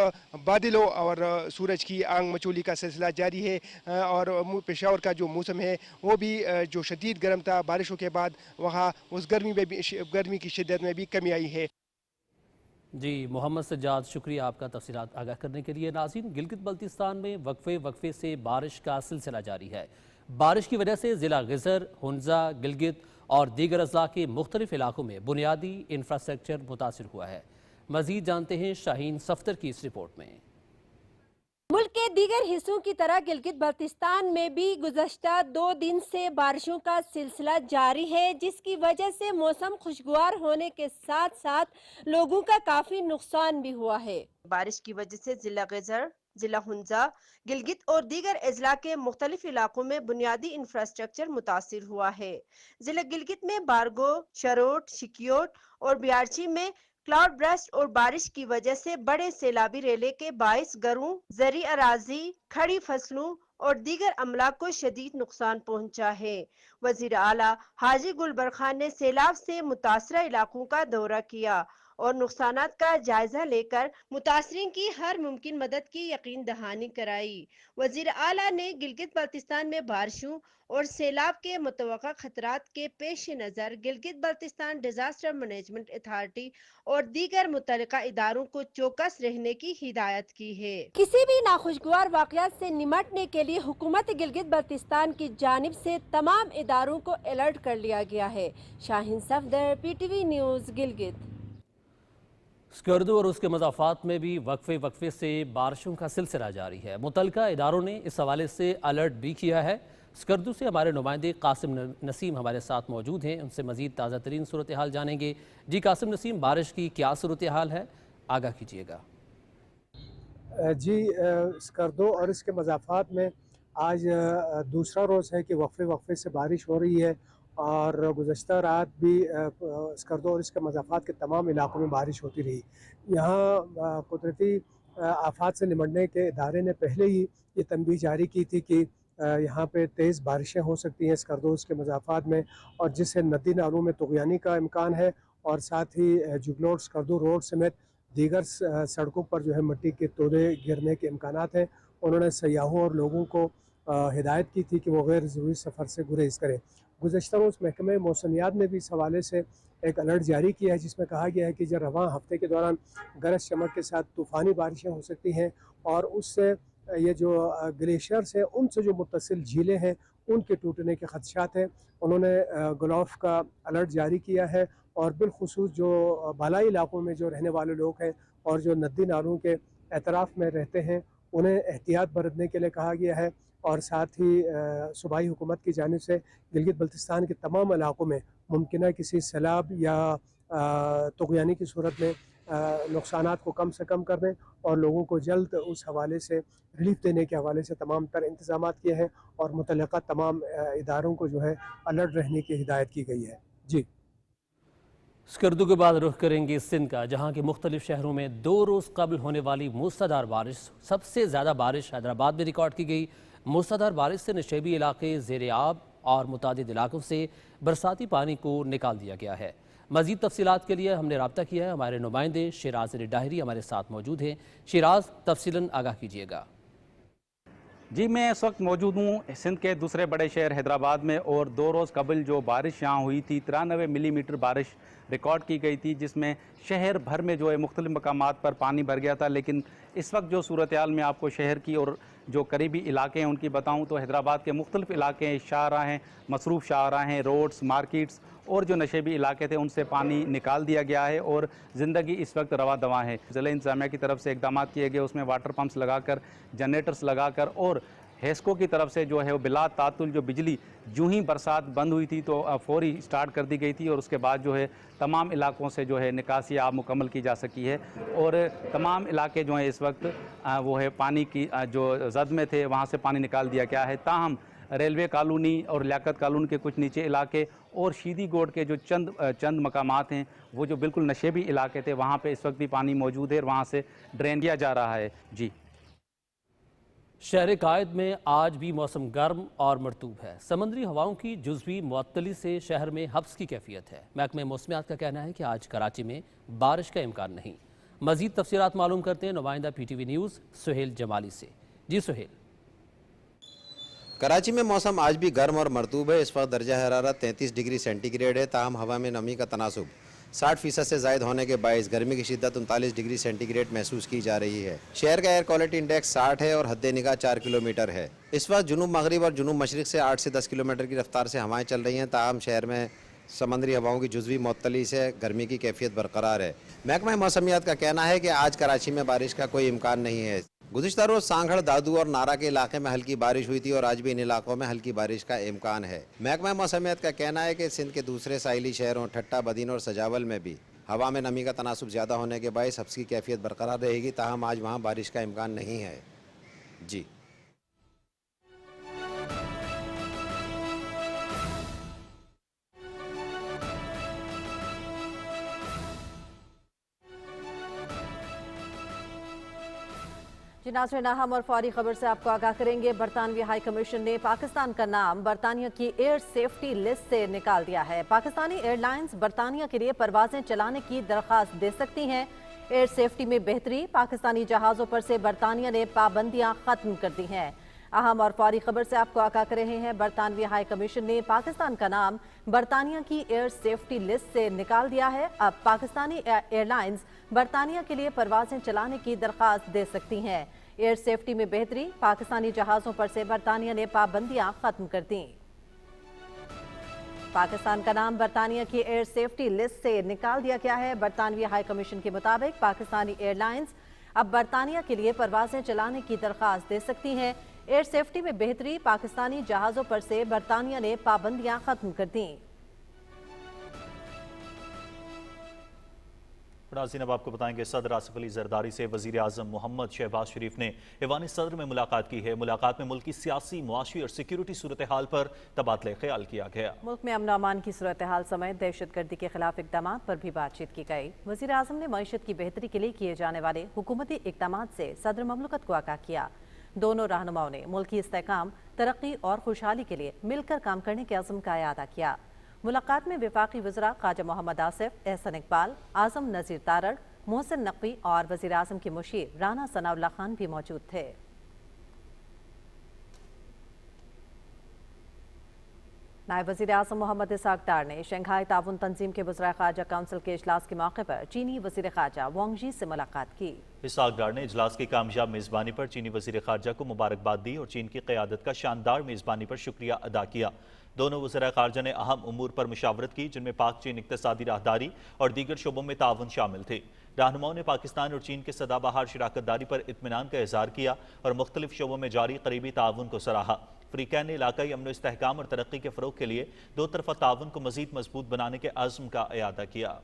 बादलों और सूरज की आंग मचोली का सिलसिला जारी है और पेशावर का जो मौसम है वो भी जो शदीद गर्म था, बारिशों के बाद वहाँ उस गर्मी की शिद्दत में भी कमी आई है। जी मोहम्मद सज्जाद, शुक्रिया आपका तफसीलात आगाह करने के लिए। नाज़रीन, गिलगित बल्तिस्तान में वक्फे से बारिश का सिलसिला जारी है। बारिश की वजह से ज़िला गिज़र, हुंजा, गिलगित और दीगर अजला के मुख्तलिफ इलाकों में बुनियादी इंफ्रास्ट्रक्चर मुतासिर हुआ है। मज़ीद जानते हैं शाहीन सफ्तर की इस रिपोर्ट में। मुल्क के दीगर हिस्सों की तरह गिलगित बल्तिस्तान में भी गुज़श्ता 2 दिन से बारिशों का सिलसिला जारी है, जिसकी वजह से मौसम खुशगवार होने के साथ साथ लोगों का काफ़ी नुकसान भी हुआ है। बारिश की वजह से जिला गिज़र, जिला हुंजा, गिलगित और दीगर अजला के मुख्तलिफ इलाकों में बुनियादी इंफ्रास्ट्रक्चर मुतासिर हुआ है। जिला गिलगित में बारगो, शरोट, शिकियोट और बियारची में क्लाउड ब्रस्ट और बारिश की वजह से बड़े सैलाबी रेले के बाइस घरों, ज़री अराजी, खड़ी फसलों और दीगर अमलाक को शदीद नुकसान पहुंचा है। वज़ीर आला हाजी गुलबर खान ने सैलाब से मुतासरा इलाकों का दौरा किया और नुकसानात का जायजा लेकर मुतासरीन की हर मुमकिन मदद की यकीन दहानी कराई। वज़ीर आला ने गिलगित बल्तिस्तान में बारिशों और सैलाब के मुतवक्का खतरात के पेश नज़र Gilgit Baltistan disaster management authority और दीगर मुतल्लिका इदारों को चौकस रहने की हिदायत की है। किसी भी नाखुशगवार वाक़यात से निमटने के लिए हुकूमत गिलगित बल्तिस्तान की जानिब से तमाम इदारों को अलर्ट कर लिया गया है। Shaheen Safdar, PTV news, Gilgit. स्कर्दू और उसके मज़ाफ़ात में भी वक्फे से बारिशों का सिलसिला जारी है। मुतल्लिका इदारों ने इस हवाले से अलर्ट भी किया है। स्कर्दू से हमारे नुमाइंदे कासिम नसीम हमारे साथ मौजूद हैं, उनसे मज़ीद ताज़ा तरीन सूरत हाल जानेंगे। जी कासिम नसीम, बारिश की क्या सूरत हाल है, आगाह कीजिएगा। जी, स्कर्दू और इसके मज़ाफ़ात में आज दूसरा रोज़ है कि वक्फे से बारिश हो रही है और गुज़श्ता रात भी स्कर्दू और इसके मज़ाफ़ात के तमाम इलाकों में बारिश होती रही। यहाँ कुदरती आफात से निमटने के इदारे ने पहले ही ये तंबीह जारी की थी कि यहाँ पे तेज़ बारिशें हो सकती हैं स्कर्दू के मज़ाफ़ात में, और जिससे नदी नालों में तुग़यानी का इम्कान है और साथ ही जुगलोड स्कर्दू रोड समेत दीगर सड़कों पर जो है मिट्टी के तोड़े गिरने के इम्कानात हैं। उन्होंने सयाहों और लोगों को हिदायत की थी कि वो गैर ज़रूरी सफ़र से गुरेज करें। गुज़श्ता रोज़ महकमे मौसमियात ने भी इस हवाले से एक अलर्ट जारी किया है, जिसमें कहा गया है कि जो रवां हफ्ते के दौरान गरज चमक के साथ तूफ़ानी बारिशें हो सकती हैं और उससे ये जो ग्लेशियर्स हैं उनसे जो मुत्तसिल झीलें हैं उनके टूटने के खदशात हैं। उन्होंने गुलाफ का अलर्ट जारी किया है और बिलखुसूस जो बालाई इलाकों में जो रहने वाले लोग हैं और जो नदी नालों के एतराफ़ में रहते हैं उन्हें एहतियात बरतने के लिए कहा गया है। और साथ ही सूबाई हुकूमत की जानिब से गिलगित बल्तिस्तान के तमाम इलाकों में मुमकिन किसी सैलाब या तुग़यानी की सूरत में नुकसानात को कम से कम करने और लोगों को जल्द उस हवाले से रिलीफ देने के हवाले से तमाम तर इंतज़ामात किए हैं और मुतल्लिक़ा तमाम इदारों को जो है अलर्ट रहने की हिदायत की गई है। जी, स्कर्दू के बाद रुख करेंगे सिंध का, जहाँ के मुख्तलिफ शहरों में 2 रोज़ कबल होने वाली मूसलाधार बारिश, सबसे ज़्यादा बारिश हैदराबाद में रिकॉर्ड की गई। मूसलाधार बारिश से नशेबी इलाके ज़ेर आब और मुतादिद इलाकों से बरसाती पानी को निकाल दिया गया है। मज़ीद तफसीलात के लिए हमने रब्ता किया है, हमारे नुमाइंदे शिराज डाहरी हमारे साथ मौजूद हैं। शिराज, तफसीलन आगाह कीजिएगा। जी, मैं इस वक्त मौजूद हूँ सिंध के दूसरे बड़े शहर हैदराबाद में और 2 रोज़ कबल जो बारिश यहाँ हुई थी 93 मिलीमीटर बारिश रिकॉर्ड की गई थी, जिसमें शहर भर में जो है मुख्तलिफ मकामात पर पानी भर गया था। लेकिन इस वक्त जो सूरत हाल में आपको शहर की और जो करीबी इलाके हैं उनकी बताऊं तो हैदराबाद के मुख्तलिफ इलाके शाहराह हैं, मसरूफ़ शाहराह हैं, रोड्स, मार्केट्स और जो नशेबी इलाके थे उनसे पानी निकाल दिया गया है और ज़िंदगी इस वक्त रवा दवा है। ज़िला इंतज़ामिया की तरफ से इक़दाम किए गए, उसमें वाटर पम्प्स लगाकर, जनरेटर्स लगाकर और हेस्को की तरफ से जो है वो बिला तातुल जो बिजली जो ही बरसात बंद हुई थी तो फौरी स्टार्ट कर दी गई थी और उसके बाद जो है तमाम इलाकों से जो है निकासी आब मुकम्मल की जा सकी है और तमाम इलाके जो हैं इस वक्त वो है पानी की जो जद में थे वहाँ से पानी निकाल दिया गया है। ताहम रेलवे कॉलोनी और लियाकत कॉलोनी के कुछ नीचे इलाके और शीदी गोड के जो चंद मकामात हैं वो जो बिल्कुल नशेबी इलाके थे वहाँ पे इस वक्त भी पानी मौजूद है और वहाँ से ड्रेन किया जा रहा है। जी, शहर कायद में आज भी मौसम गर्म और मरतूब है। समंदरी हवाओं की जुज़वी मुअत्तली से शहर में हब्स की कैफियत है। महकमे मौसमियात का कहना है कि आज कराची में बारिश का इम्कान नहीं। मज़ीद तफसीलात मालूम करते हैं नुमाइंदा PTV न्यूज़ सुहेल जमाली से। जी सुहेल। कराची में मौसम आज भी गर्म और मरतूब है। इस वक्त दर्जा हरारत 33 डिग्री सेंटीग्रेड है। ताहम हवा में नमी का तनासुब 60% से ज़ायद होने के बायस गर्मी की शिद्दत 39 डिग्री सेंटीग्रेड महसूस की जा रही है। शहर का एयर क्वालिटी इंडेक्स 60 है और हद निगाह 4 किलोमीटर है। इस वक्त जुनूब मगरिब और जुनूब मशरिक से 8 से 10 किलोमीटर की रफ्तार से हवाएं चल रही हैं। ताहम शहर में समंदरी हवाओं की जुज़वी मुअत्तली से गर्मी की कैफियत बरकरार है। महकमा मौसमियात का कहना है कि आज कराची में बारिश का कोई इम्कान नहीं है। गुज़िश्ता रोज़ सांगड़, दादू और नारा के इलाके में हल्की बारिश हुई थी और आज भी इन इलाकों में हल्की बारिश का इम्कान है। महकमा मौसमियात का कहना है कि सिंध के दूसरे साहिली शहरों ठट्टा, बदीन और सजावल में भी हवा में नमी का तनासुब ज़्यादा होने के बायस हब्स की कैफियत बरकरार रहेगी। ताहम आज वहाँ बारिश का इम्कान नहीं है। जी। जी नाज़रीन, अहम और फौरी खबर से आपको आगाह करेंगे। बरतानवी हाई कमीशन ने पाकिस्तान का नाम बरतानिया की एयर सेफ्टी लिस्ट से निकाल दिया है। पाकिस्तानी एयरलाइंस बरतानिया के लिए परवाजें चलाने की दरख्वास्त दे सकती हैं। एयर सेफ्टी में बेहतरी, पाकिस्तानी जहाज़ों पर से बरतानिया ने पाबंदियां खत्म कर दी हैं। अहम और फौरी खबर से आपको आगाह कर रहे हैं। बरतानवी हाई कमीशन ने पाकिस्तान का नाम बरतानिया की एयर सेफ्टी लिस्ट से निकाल दिया है। अब पाकिस्तानी एयरलाइंस बरतानिया के लिए परवाजें चलाने की दरख्वास्त दे सकती हैं। एयर सेफ्टी में बेहतरी, पाकिस्तानी जहाज़ों पर से बरतानिया ने पाबंदियां खत्म कर दी। पाकिस्तान का नाम बरतानिया की एयर सेफ्टी लिस्ट से निकाल दिया गया है। बरतानवी हाई कमीशन के मुताबिक पाकिस्तानी एयरलाइंस अब बरतानिया के लिए परवाजें चलाने की दरख्वास्त दे सकती हैं। एयर सेफ्टी में बेहतरी, पाकिस्तानी जहाज़ों पर से बरतानिया ने पाबंदियां खत्म कर दी। नाज़रीन, अब आपको बताएंगे सदर आसिफ अली जरदारी से वज़ीर आज़म मोहम्मद शहबाज शरीफ ने ऐवान सदर में मुलाकात की है। मुलाकात में मुल्क की सियासी, मुआशी और सिक्योरिटी सूरत हाल पर तबादला ख्याल किया गया। मुल्क में अमन अमान की सूरत हाल समेत दहशत गर्दी के खिलाफ इकदाम पर भी बातचीत की गई। वज़ीर आज़म ने मईशत की बेहतरी के लिए किए जाने वाले हुकूमती इकदाम से सदर ममलकत को आगाह किया। दोनों रहनुमाओं ने मुल्क की इस्तेहकाम, तरक्की और खुशहाली के लिए मिलकर काम करने के अज़्म का इआदा किया। मुलाकात में वफाकी वज़रा ख्वाजा मोहम्मद आसिफ, एहसन इकबाल, आज़म नज़ीर तारड़, मोहसिन नकवी और वज़ीर आज़म के मुशीर राना सनाउल्लाह खान भी मौजूद थे। नायब वज़ीर आज़म मोहम्मद इसाक डार ने शंघाई ताउन तंजीम के वज़रा ख़ारजा काउंसिल के इजलास के मौके पर चीनी वज़ीर ख़ारजा वांग यी से मुलाकात की। इसाक डार ने इजलास की कामयाब मेज़बानी पर चीनी वज़ीर ख़ारजा को मुबारकबाद दी और चीन की क़यादत का शानदार मेज़बानी पर शुक्रिया अदा किया। दोनों वज़ीर ख़ारजा ने अहम उमूर पर मुशावरत की, जिनमें पाक चीन इक़्तिसादी राहदारी और दीगर शोबों में ताउन शामिल थे। रहनुमाओं ने पाकिस्तान और चीन के सदाबहार शराकतदारी पर इत्मीनान का इज़हार किया और मुख्तलिफ शोबों में जारी करीबी ताउन को सराहा। फ़रीक़ैन ने इलाकाई अमन इस्तेहकाम और तरक्की के फ़रोग़ के लिए दो तरफ़ा ताउन को मज़ीद मजबूत बनाने के अज़्म का इआदा किया।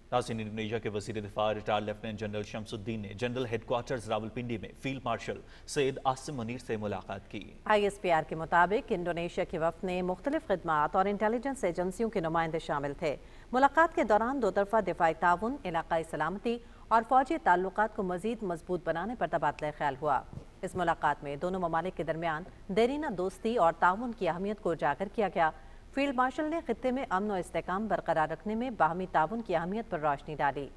नाज़रीन, इंडोनेशिया के वज़ीर दिफा रिटायर्ड लेफ्टिनेंट जनरल शमसुद्दीन ने जनरल हेडक्वार्टर्स रावलपिंडी में फील्ड मार्शल सैयद आसिम मुनीर से मुलाकात की। ISPR के मुताबिक इंडोनेशिया के वफ़द में मुख्तलिफ खिदमात और इंटेलिजेंस एजेंसियों के नुमाइंदे शामिल थे। मुलाकात के दौरान दो तरफ़ा दिफाई ताउन, इलाकाई सलामती और फौजी ताल्लुकात को मज़ीद मजबूत बनाने पर तबादला ख्याल हुआ। इस मुलाकात में दोनों ममालिक के दरमियान देरीना दोस्ती और ताउन की अहमियत को उजागर किया गया। फील्ड मार्शल ने खित्ते में अमन और इस्तेहकाम बरकरार रखने में बाहमी ताउन की अहमियत पर रोशनी डाली।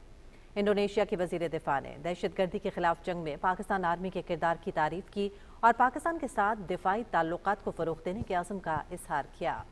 इंडोनेशिया के वज़ीर दिफा ने दहशत गर्दी के खिलाफ जंग में पाकिस्तान आर्मी के किरदार की तारीफ की और पाकिस्तान के साथ दिफाई ताल्लुकात को फ़रोग़ देने के अज़्म का इज़हार किया।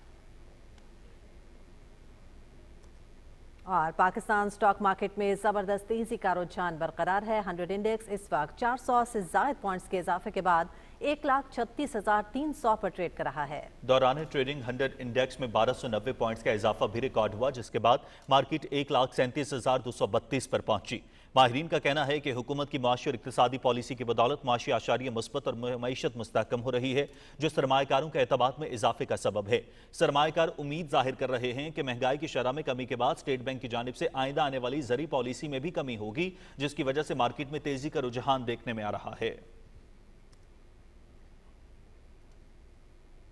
और पाकिस्तान स्टॉक मार्केट में ज़बरदस्त तेज़ी का रुझान बरकरार है। 100 इंडेक्स इस वक्त 400 से ज़ायद पॉइंट्स के इजाफे के बाद 1,36,300 पर ट्रेड कर रहा है। दौरान ट्रेडिंग 100 इंडेक्स में 1290 पॉइंट्स का इजाफा भी रिकॉर्ड हुआ, जिसके बाद मार्केट 1,37,232 पर पहुंची। माहिरीन का कहना है कि हुकूमत की माशी और इक्तिसादी पॉलिसी की बदौलत माशी आशारिया मुस्बत और मईशत मुस्तहकम हो रही है, जो सरमायाकारों के एतबार में इजाफे का सबब है। सरमायाकार उम्मीद जाहिर कर रहे हैं कि महंगाई की शरह में कमी के बाद स्टेट बैंक की जानिब से आइंदा आने वाली ज़री पॉलिसी में भी कमी होगी, जिसकी वजह से मार्केट में तेजी का रुझान देखने में आ रहा है।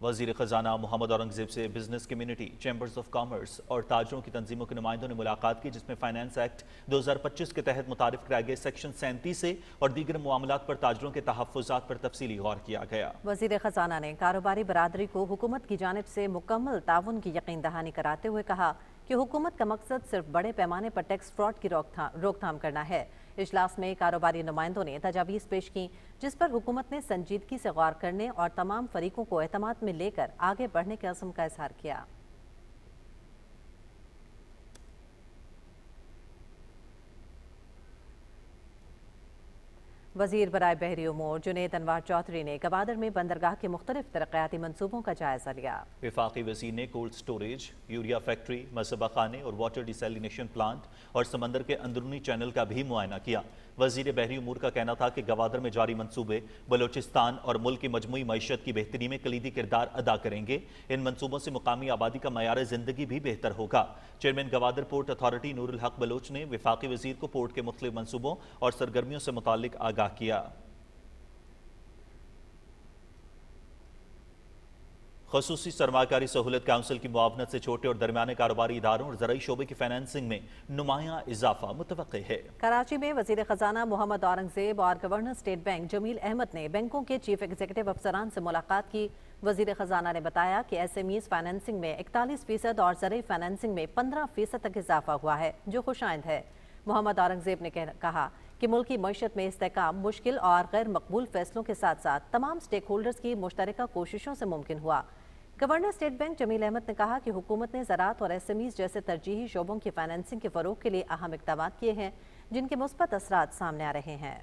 वजीर खजाना मोहम्मद औरंगजेब से business community, chambers of commerce और ताजरों की तंजीमों के नुमाइंदों ने मुलाकात की, जिसमें फाइनेंस एक्ट 2025 के तहत मुतारिफ कराए गए सेक्शन 37 से और दीगर मामलात पर ताजरों के तहफ़्फ़ुज़ात पर तफसीली गौर किया गया। वजीर खजाना ने कारोबारी बरादरी को हुकूमत की जानिब से मुकम्मल ताउन की यकीन दहानी कराते हुए कहा कि हुकूमत का मकसद सिर्फ बड़े पैमाने पर टैक्स फ्रॉड की रोकथाम करना है। इजलास में कारोबारी नुमाइंदों ने तजावीज़ पेश की, जिस पर हुकूमत ने संजीदगी से गौर करने और तमाम फरीकों को एतमाद में लेकर आगे बढ़ने के अज़्म का इज़हार किया। वजीर बराए बहरी उमूर जुनेद अनवार चौधरी ने गवादर में बंदरगाह के मुख्तलिफ तरक्याती मनसूबों का जायजा लिया। वफाकी वज़ीर ने कोल्ड स्टोरेज, यूरिया फैक्ट्री, मसबा खाने और वाटर डिसैलिनेशन प्लांट और समंदर के अंदरूनी चैनल का भी मुआयना किया। वजीर बहरी उमूर का कहना था कि गवादर में जारी मनसूबे बलोचिस्तान और मुल्क की मजमूई मईशत की बेहतरी में कलीदी किरदार अदा करेंगे। इन मनसूबों से मुकामी आबादी का मयार ज़िंदगी भी बेहतर होगा। Chairman Gwadar port authority Noorul Haq Baloch ने वफाकी वज़ीर को पोर्ट के मुख्तलिफ मनसूबों और सरगर्मियों से मुताल्लिक आगाह किया। खसूसी सरमाकारी सहूलत काउंसिल की मुआवनत से छोटे और दरमियाने कारोबारी इदारों और ज़राई शोबे की फाइनेंसिंग में नुमाया इजाफा मुतवक्के है। कराची में वजीर खजाना मोहम्मद औरंगजेब और governor state bank Jameel Ahmed ने बैंकों के चीफ एग्जीक्यूटिव अफसरान से मुलाकात की। वजीर खजाना ने बताया कि SMEs फाइनेंसिंग में 41% और ज़राई फाइनेंसिंग में 15% तक इजाफा हुआ है, जो खुशाइंद है। मोहम्मद औरंगजेब ने कहा कि मुल्क की मईशत में इस्तेकाम मुश्किल और गैर मकबूल फैसलों के साथ साथ तमाम स्टेक होल्डर्स की मुश्तरका कोशिशों से मुमकिन हुआ। Governor state bank Jameel Ahmed ने कहा कि हुकूमत ने ज़राअत और SMEs जैसे तरजीही शोबों की फाइनेंसिंग के फ़रोग के लिए अहम इक़दाम किए हैं, जिनके मुस्बत असरात सामने आ रहे हैं।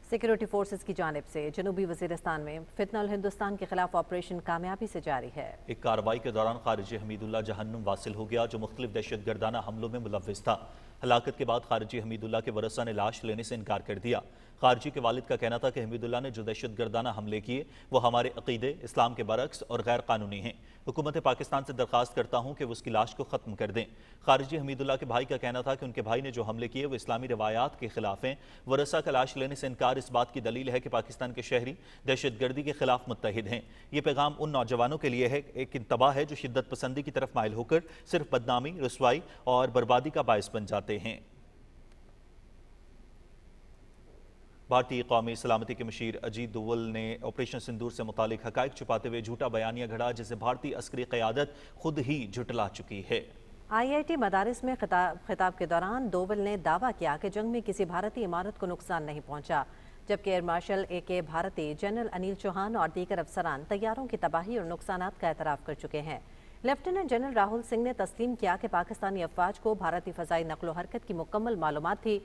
सिक्योरिटी फोर्सेस की जानिब से जनूबी वज़ीरिस्तान में फितनल हिंदुस्तान के खिलाफ ऑपरेशन कामयाबी से जारी है। एक कार्रवाई के दौरान खारिजी हमीदुल्लाह जहन्नुम वासिल हो गया, जो मुख्तलिफ दहशतगर्दाना हमलों में मुलव्विस था। हलाकत के बाद खारिजी हमीदुल्लाह के वरसा ने लाश लेने से इनकार कर दिया। खारजी के वालिद का कहना था कि हमीदुल्लाह ने जो दहशतगर्दाना हमले किए वो हमारे अकीदे, इस्लाम के बरक्स और गैर कानूनी हैं। हुकूमत पाकिस्तान से दरख्वास्त करता हूँ कि वो उसकी लाश को ख़त्म कर दें। खारजी हमीदुल्लाह के भाई का कहना था कि उनके भाई ने जो हमले किए वो इस्लामी रवायात के खिलाफ हैं। वरसा का लाश लेने से इनकार इस बात की दलील है कि पाकिस्तान के शहरी दहशतगर्दी के खिलाफ मुत्तहिद हैं। ये पैगाम उन नौजवानों के लिए है, एक इंतबाह है जो शिद्दत पसंदी की तरफ माइल होकर सिर्फ बदनामी, रुसवाई और बर्बादी का बायस बन जाते हैं। भारतीय कौमी सलामती के मशीर अजीत दोवल ने ऑपरेशन सिंदूर से मुतालिक हकायक छुपाते हुए झूठा बयानिया घड़ा, जिसे भारतीय अस्करी क़यादत खुद ही झुटला चुकी है। IIT मदारिस में खिताब के दौरान दोवल ने दावा किया कि जंग में किसी भारतीय इमारत को नुकसान नहीं पहुंचा, जबकि air marshal AK Bharti general Anil Chauhan और दीगर अफसरान तैयारों की तबाही और नुकसानात का एतराफ़ कर चुके हैं। लेफ्टिनेंट जनरल राहुल सिंह ने तस्लीम किया कि पाकिस्तानी अफवाज को भारतीय फ़ज़ाई नक़्लो हरकत की मुकम्मल मालूमात थी।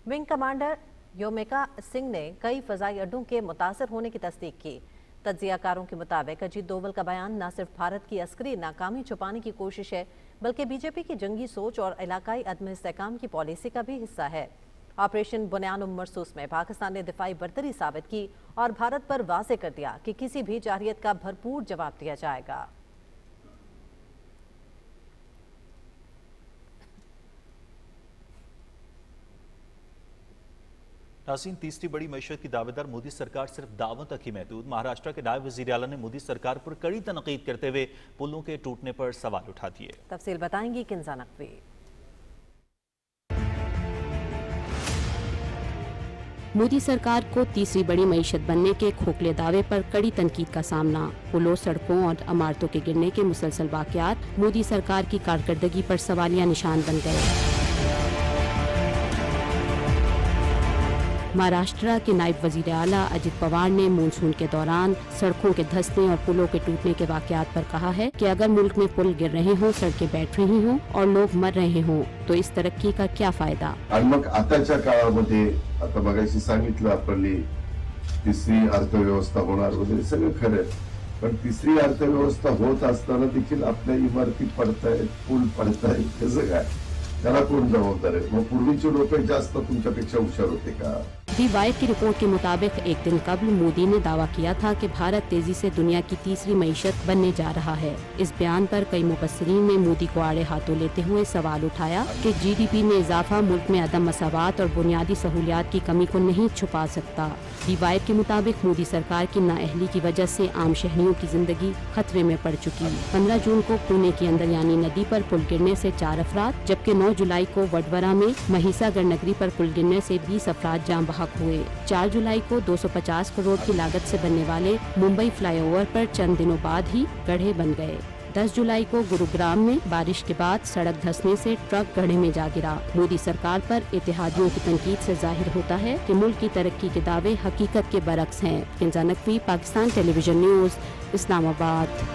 विंग कमांडर योमिका सिंह ने कई फ़ज़ाई अड्डों के मुतासर होने की तस्दीक की। तज्ज़ियाकारों के मुताबिक अजीत दोवल का बयान न सिर्फ भारत की अस्करी नाकामी छुपाने की कोशिश है, बल्कि BJP की जंगी सोच और इलाकाई अदम इस्तेकाम की पॉलिसी का भी हिस्सा है। ऑपरेशन बुनियान मरसूस में पाकिस्तान ने दिफाई बर्तरी साबित की और भारत पर वाज़े कर दिया कि किसी भी जारियत का भरपूर जवाब दिया जाएगा। नाज़रीन, तीसरी बड़ी मईशत की दावेदार मोदी सरकार सिर्फ दावों तक ही महदूद। महाराष्ट्र के नायब वज़ीर आला ने मोदी सरकार पर कड़ी तनकीद करते हुए पुलों के टूटने पर सवाल उठा दिए। तफसील बताएंगी किंज़ा नकवी। मोदी सरकार को तीसरी बड़ी मईशत बनने के खोखले दावे पर कड़ी तनकीद का सामना। पुलों, सड़कों और इमारतों के गिरने के मुसलसल वाक़यात मोदी सरकार की कारकर्दगी पर सवालिया निशान बन गए। महाराष्ट्र के नायब वजीर आला अजित पवार ने मानसून के दौरान सड़कों के धंसने और पुलों के टूटने के वाक़यात पर कहा है कि अगर मुल्क में पुल गिर रहे हों, सड़कें बैठ रही हों और लोग मर रहे हों, तो इस तरक्की का क्या फायदा। आणि मग आताच्या काळामध्ये आता मगाशी सांगितलं आपली तिसरी अर्थव्यवस्था होणार वगैरे सगळं खरं, पण तिसरी अर्थव्यवस्था होत असताना देखील आपल्या इमारती पडतायत, पूल पडतायत, कसं काय, त्याला कोण जबाबदार आहे? मग पूर्वीचे लोक जास्त तुमच्यापेक्षा हुशार होते का? दी वायर की रिपोर्ट के मुताबिक एक दिन कबल मोदी ने दावा किया था कि भारत तेजी से दुनिया की तीसरी मईशत बनने जा रहा है। इस बयान पर कई मुबस्सिरीन ने मोदी को आड़े हाथों लेते हुए सवाल उठाया कि GDP में इजाफा मुल्क में अदम मसावात और बुनियादी सहूलियात की कमी को नहीं छुपा सकता। दी वायर के मुताबिक मोदी सरकार की नाअहली की वजह से आम शहरियों की जिंदगी खतरे में पड़ चुकी। 15 जून को पुणे के अंदरयानी नदी पर पुल गिरने से 4 अफराद, जबकि 9 जुलाई को वडवरा में महिसागर नगरी पर पुल गिरने से 20 अफराद जाम बहक हुए। 4 जुलाई को 250 करोड़ की लागत से बनने वाले मुंबई फ्लाईओवर पर चंद दिनों बाद ही गड्ढे बन गए। 10 जुलाई को गुरुग्राम में बारिश के बाद सड़क धंसने से ट्रक गड्ढे में जा गिरा। मोदी सरकार पर इत्तेहादियों की तनकीद से जाहिर होता है कि मुल्क की तरक्की के दावे हकीकत के बरक्स हैं। Kinza Naqvi, Pakistan television news, Islamabad.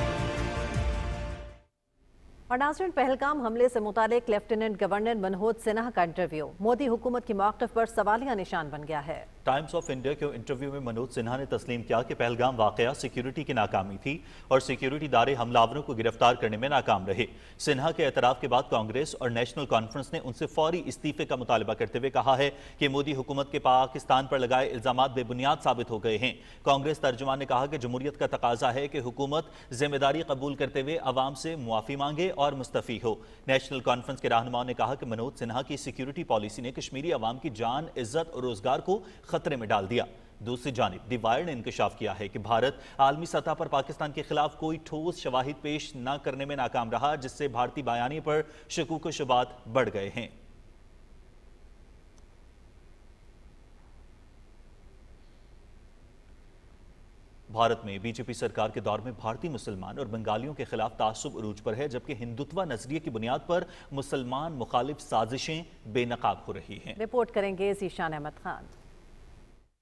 और नाज़रीन, पहलगाम हमले से मुतालिक लेफ्टिनेंट गवर्नर मनोज सिन्हा का इंटरव्यू मोदी हुकूमत की मौक़िफ़ पर सवालिया निशान बन गया है। टाइम्स ऑफ इंडिया के इंटरव्यू में मनोज सिन्हा ने तस्लीम किया कि पहलगाम वाक़या सिक्योरिटी की नाकामी थी और सिक्योरिटी इदारे हमलावरों को गिरफ्तार करने में नाकाम रहे। सिन्हा के एतराफ़ के बाद कांग्रेस और नेशनल कॉन्फ्रेंस ने उनसे फौरी इस्तीफे का मुतालबा करते हुए कहा है कि मोदी हुकूमत के पाकिस्तान पर लगाए इल्ज़ामात बेबुनियाद साबित हो गए हैं। कांग्रेस तर्जुमान ने कहा कि जमहूरियत का तकाजा है कि हुकूमत जिम्मेदारी कबूल करते हुए अवाम से मुआफ़ी मांगे और मुस्तफ़ी हो। नेशनल कॉन्फ्रेंस के रहनुमाओं ने कहा कि मनोज सिन्हा की सिक्योरिटी पॉलिसी ने कश्मीरी अवाम की जान, इज्जत और रोजगार को खतरे में डाल दिया। दूसरी जानिब दी वायर ने इंकशाफ किया है कि भारत आलमी सतह पर पाकिस्तान के खिलाफ कोई ठोस शवाहिद पेश न करने में नाकाम रहा, जिससे भारतीय बयानी पर शकूक व शुबात बढ़ गए हैं। भारत में बीजेपी सरकार के दौर में भारतीय मुसलमान और बंगालियों के खिलाफ तासुब उरूज पर है, जबकि हिंदुत्व नजरिए की बुनियाद पर मुसलमान मुखालिफ साजिशें बेनकाब हो रही हैं। रिपोर्ट करेंगे ज़ीशान अहमद खान।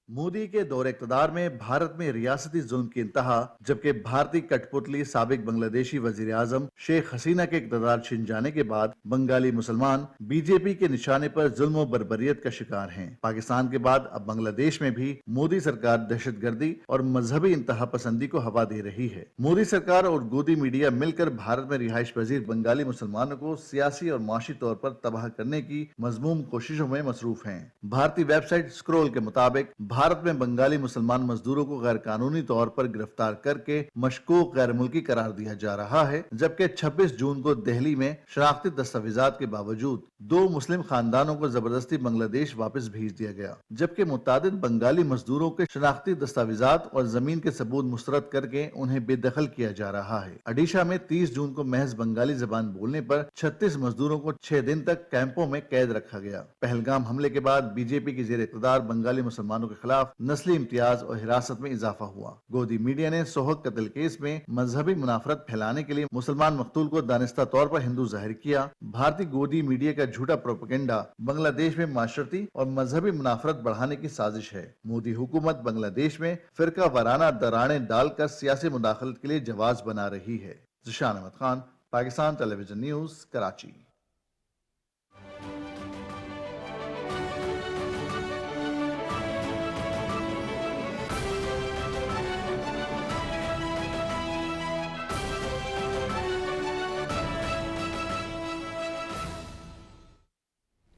मोदी के दौर इक़्तिदार में भारत में रियासती जुल्म की इंतहा, जबकि भारतीय कठपुतली साबिक बांग्लादेशी वजीर आजम शेख हसीना के इक़्तिदार छिन जाने के बाद बंगाली मुसलमान बीजेपी के निशाने पर जुल्म और बर्बरियत का शिकार हैं। पाकिस्तान के बाद अब बांग्लादेश में भी मोदी सरकार दहशतगर्दी और मजहबी इंतहा पसंदी को हवा दे रही है। मोदी सरकार और गोदी मीडिया मिलकर भारत में रिहाइश पजीर बंगाली मुसलमानों को सियासी और माशी तौर पर तबाह करने की मजमूम कोशिशों में मसरूफ हैं। भारतीय वेबसाइट स्क्रोल के मुताबिक भारत में बंगाली मुसलमान मजदूरों को गैर कानूनी तौर पर गिरफ्तार करके मशकूक गैर मुल्की करार दिया जा रहा है, जबकि 26 जून को दिल्ली में शनाख्ती दस्तावेजात के बावजूद 2 मुस्लिम खानदानों को जबरदस्ती बांग्लादेश वापस भेज दिया गया, जबकि मुतादिद बंगाली मजदूरों के शनाख्ती दस्तावेजात और जमीन के सबूत मुस्तरद करके उन्हें बेदखल किया जा रहा है। ओडिशा में 30 जून को महज बंगाली जबान बोलने पर 36 मजदूरों को 6 दिन तक कैंपों में कैद रखा गया। पहलगाम हमले के बाद बीजेपी के जेर इक़्तिदार बंगाली मुसलमानों के खिलाफ नस्ली इम्तियाज और हिरासत में इजाफा हुआ। गोदी मीडिया ने सोहग कत्ल केस में मजहबी मुनाफरत फैलाने के लिए मुसलमान मकतूल को दानिस्ता तौर पर हिंदू जाहिर किया। भारतीय गोदी मीडिया का झूठा प्रोपेगेंडा बांग्लादेश में माशरती और मजहबी मुनाफरत बढ़ाने की साजिश है। मोदी हुकूमत बांग्लादेश में फिरका वाराना दरारें डालकर सियासी मुदाखलत के लिए जवाज बना रही है। Zeeshan Ahmed Khan, Pakistan television news, Karachi.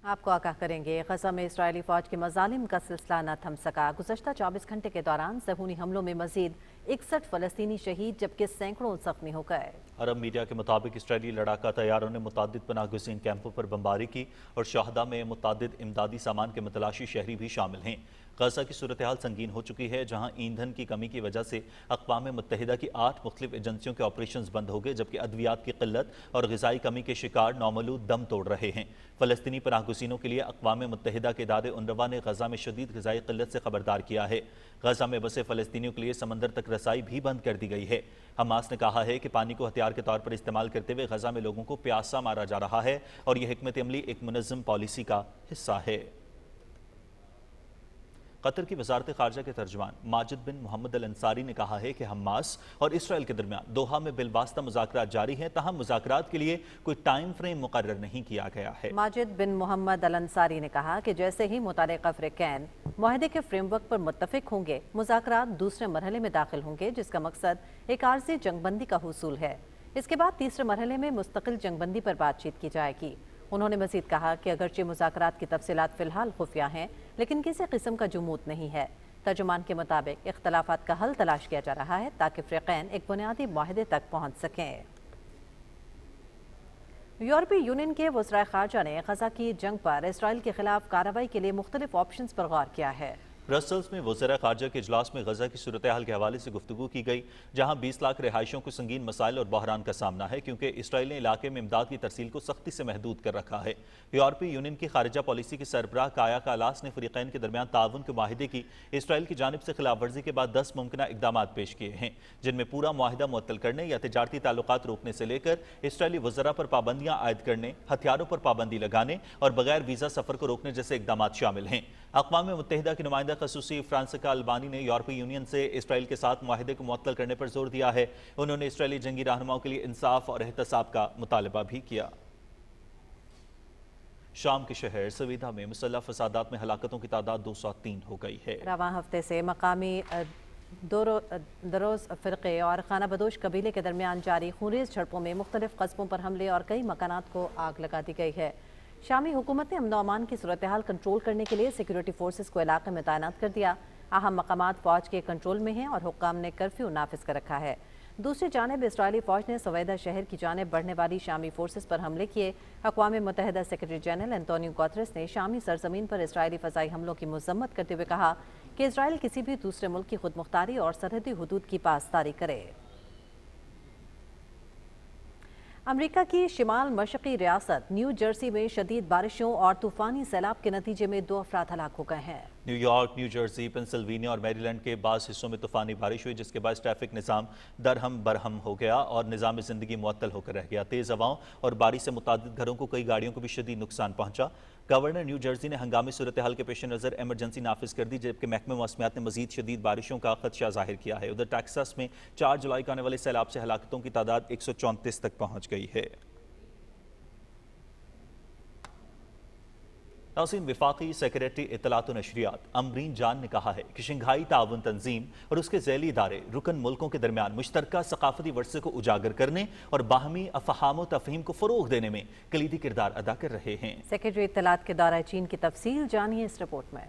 आपको आगाह करेंगे, गजा में इस्राएली फौज के मजालिम का सिलसिला न थम सका। गुज़श्ता 24 घंटे के दौरान ज़हूनी हमलों में मजीद 61 फ़लस्तीनी शहीद, जबकि सैकड़ों जख्मी हो गए। अरब मीडिया के मुताबिक इस्राएली लड़ाका तैयारों ने मुतादिद पनाह गुज़ीन कैंपों पर बमबारी की और शहदा में मुतादिद इमदादी सामान के मतलाशी शहरी भी शामिल हैं। गजा की सूरत हाल संगीन हो चुकी है, जहाँ ईंधन की कमी की वजह से अक़वाम मुत्तहिदा की 8 मुख्तलिफ एजेंसियों के ऑपरेशन बंद हो गए, जबकि अद्वियात की किल्लत और ग़िज़ाई कमी के शिकार नौमलूद दम तोड़ रहे हैं। फ़लस्तीनी पनाह गुज़ीनों के लिए अक़वाम मुत्तहिदा के इदारे UNRWA ने गजा में शदीद ग़िज़ाई किल्लत से खबरदार किया है। गजा में बसे फ़लस्तीनियों के लिए समंदर तक रसाई भी बंद कर दी गई है। हमास ने कहा है कि पानी को हथियार के तौर पर इस्तेमाल करते हुए गजा में लोगों को प्यासा मारा जा रहा है और यह हिकमत अमली एक मुनज़्ज़म पॉलिसी का हिस्सा है। कतर की वजारत खारजा के तर्जुमान माजिद बिन मोहम्मद अल अंसारी ने कहा है कि हमास और इसराइल के दरमियान दोहा में बिलवास्ता मुज़ाकरात जारी हैं, तहम मुज़ाकरात के लिए कोई टाइम फ्रेम मुकर्रर नहीं किया गया है। माजिद बिन मोहम्मद अल अंसारी ने कहा कि जैसे ही मुतालिका फ़रीक़ैन मुआहदे के फ्रेमवर्क पर मुत्तफ़िक होंगे, मुज़ाकरात दूसरे मरहले में दाखिल होंगे, जिसका मकसद एक आर्ज़ी जंगबंदी का हुसूल है। इसके बाद तीसरे मरहले में मुस्तकिल जंगबंदी पर बातचीत की जाएगी। انہوں نے مزید کہا کہ اگرچہ مذاکرات کی تفصیلات فی الحال خفیہ ہیں لیکن کسی قسم کا جمود نہیں ہے۔ ترجمان کے مطابق اختلافات کا حل تلاش کیا جا رہا ہے تاکہ فریقین ایک بنیادی معاہدے تک پہنچ سکیں۔ یورپی یونین کے وزرائے خارجہ نے غزہ کی جنگ پر اسرائیل کے خلاف کارروائی کے لیے مختلف آپشنز پر غور کیا ہے۔ برسلز میں وزراء خارجہ کے اجلاس میں غزہ کی صورتحال کے حوالے سے گفتگو کی گئی، جہاں 20 لاکھ رہائشیوں کو سنگین مسائل اور بحران کا سامنا ہے کیونکہ اسرائیل نے علاقے میں امداد کی ترسیل کو سختی سے محدود کر رکھا ہے۔ یورپی یونین کی خارجہ پالیسی کے سربراہ کایا کالاس نے فریقین کے درمیان تعاون کے معاہدے کی اسرائیل کی جانب سے خلاف ورزی کے بعد 10 ممکنہ اقدامات پیش کیے ہیں، جن میں پورا معاہدہ معطل کرنے یا تجارتی تعلقات روکنے سے لے کر اسرائیلی وزراء پر پابندیاں عائد کرنے، ہتھیاروں پر پابندی لگانے اور بغیر ویزا سفر کو روکنے جیسے اقدامات شامل ہیں۔ اقوام متحدہ کے نمائندہ خصوصی فرانسکا البانی نے یورپی یونین سے اسرائیل کے ساتھ معاہدے کو معطل کرنے پر زور دیا ہے۔ انہوں نے اسرائیلی جنگی رہنماؤں کے لیے انصاف اور احتساب کا مطالبہ بھی کیا۔ شام کے شہر سویدھا میں مسلح فسادات میں ہلاکتوں کی تعداد 203 ہو گئی ہے۔ رواں ہفتے سے مقامی دروز فرقے اور خانہ بدوش قبیلے کے درمیان جاری خونریز جھڑپوں میں مختلف قصبوں پر حملے اور کئی مکانات کو آگ لگا دی گئی ہے۔ شامی حکومت نے امن و امان کی صورتحال کنٹرول کرنے کے لیے سیکیورٹی فورسز کو علاقے میں تعینات کر دیا۔ اہم مقامات فوج کے کنٹرول میں ہیں اور حکام نے کرفیو نافذ کر رکھا ہے۔ دوسری جانب اسرائیلی فوج نے سویدھا شہر کی جانب بڑھنے والی شامی فورسز پر حملے کیے۔ اقوام متحدہ سیکرٹری جنرل انتونیو گوتریس نے شامی سرزمین پر اسرائیلی فضائی حملوں کی مذمت کرتے ہوئے کہا کہ اسرائیل کسی بھی دوسرے ملک کی خود مختاری اور سرحدی حدود کی پاسداری کرے۔ امریکہ کی شمال مشرقی ریاست نیو جرسی میں شدید بارشوں اور طوفانی سیلاب کے نتیجے میں 2 افراد ہلاک ہو گئے ہیں۔ New York, new Jersey, Pennsylvania اور میری لینڈ کے بعض حصوں میں طوفانی بارش ہوئی جس کے باعث ٹریفک نظام درہم برہم ہو گیا اور نظام زندگی معطل ہو کر رہ گیا۔ تیز ہواؤں اور بارش سے متعدد گھروں کو کئی گاڑیوں کو بھی شدید نقصان پہنچا۔ گورنر نیو جرسی نے ہنگامی صورتحال کے پیش نظر ایمرجنسی نافذ کر دی جبکہ محکمہ موسمیات نے مزید شدید بارشوں کا خدشہ ظاہر کیا ہے۔ ادھر ٹیکساس میں 4 جولائی کو آنے والے سیلاب سے ہلاکتوں کی تعداد 134 تک پہنچ گئی ہے۔ ناظرین، وفاقی سیکریٹری اطلاعات و نشریات امرین جان نے کہا ہے کہ شنگھائی تعاون تنظیم اور اس کے ذیلی ادارے رکن ملکوں کے درمیان مشترکہ ثقافتی ورثے کو اجاگر کرنے اور باہمی افہام و تفہیم کو فروغ دینے میں کلیدی کردار ادا کر رہے ہیں۔ سیکریٹری اطلاعات کے دورہ چین کی تفصیل جانیے اس رپورٹ میں۔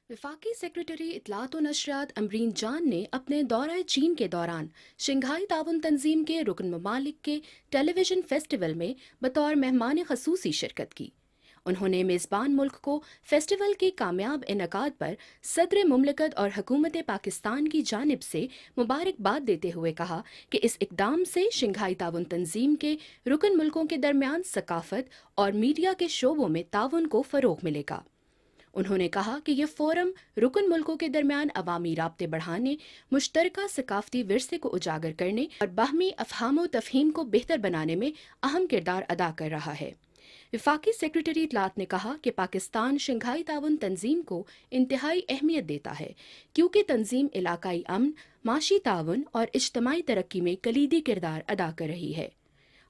وفاقی سیکریٹری اطلاعات و نشریات امرین جان نے اپنے دورہ چین کے دوران شنگھائی تعاون تنظیم کے رکن ممالک کے ٹیلی ویژن فیسٹیول میں بطور مہمان خصوصی شرکت کی۔ انہوں نے میزبان ملک کو فیسٹیول کے کامیاب انعقاد پر صدر مملکت اور حکومت پاکستان کی جانب سے مبارکباد دیتے ہوئے کہا کہ اس اقدام سے شنگھائی تعاون تنظیم کے رکن ملکوں کے درمیان ثقافت اور میڈیا کے شعبوں میں تعاون کو فروغ ملے گا۔ انہوں نے کہا کہ یہ فورم رکن ملکوں کے درمیان عوامی رابطے بڑھانے، مشترکہ ثقافتی ورثے کو اجاگر کرنے اور باہمی افہام و تفہیم کو بہتر بنانے میں اہم کردار ادا کر رہا ہے۔ وفاقی سیکریٹری اطلاعات نے کہا کہ پاکستان شنگھائی تعاون تنظیم کو انتہائی اہمیت دیتا ہے کیونکہ تنظیم علاقائی امن، معاشی تعاون اور اجتماعی ترقی میں کلیدی کردار ادا کر رہی ہے۔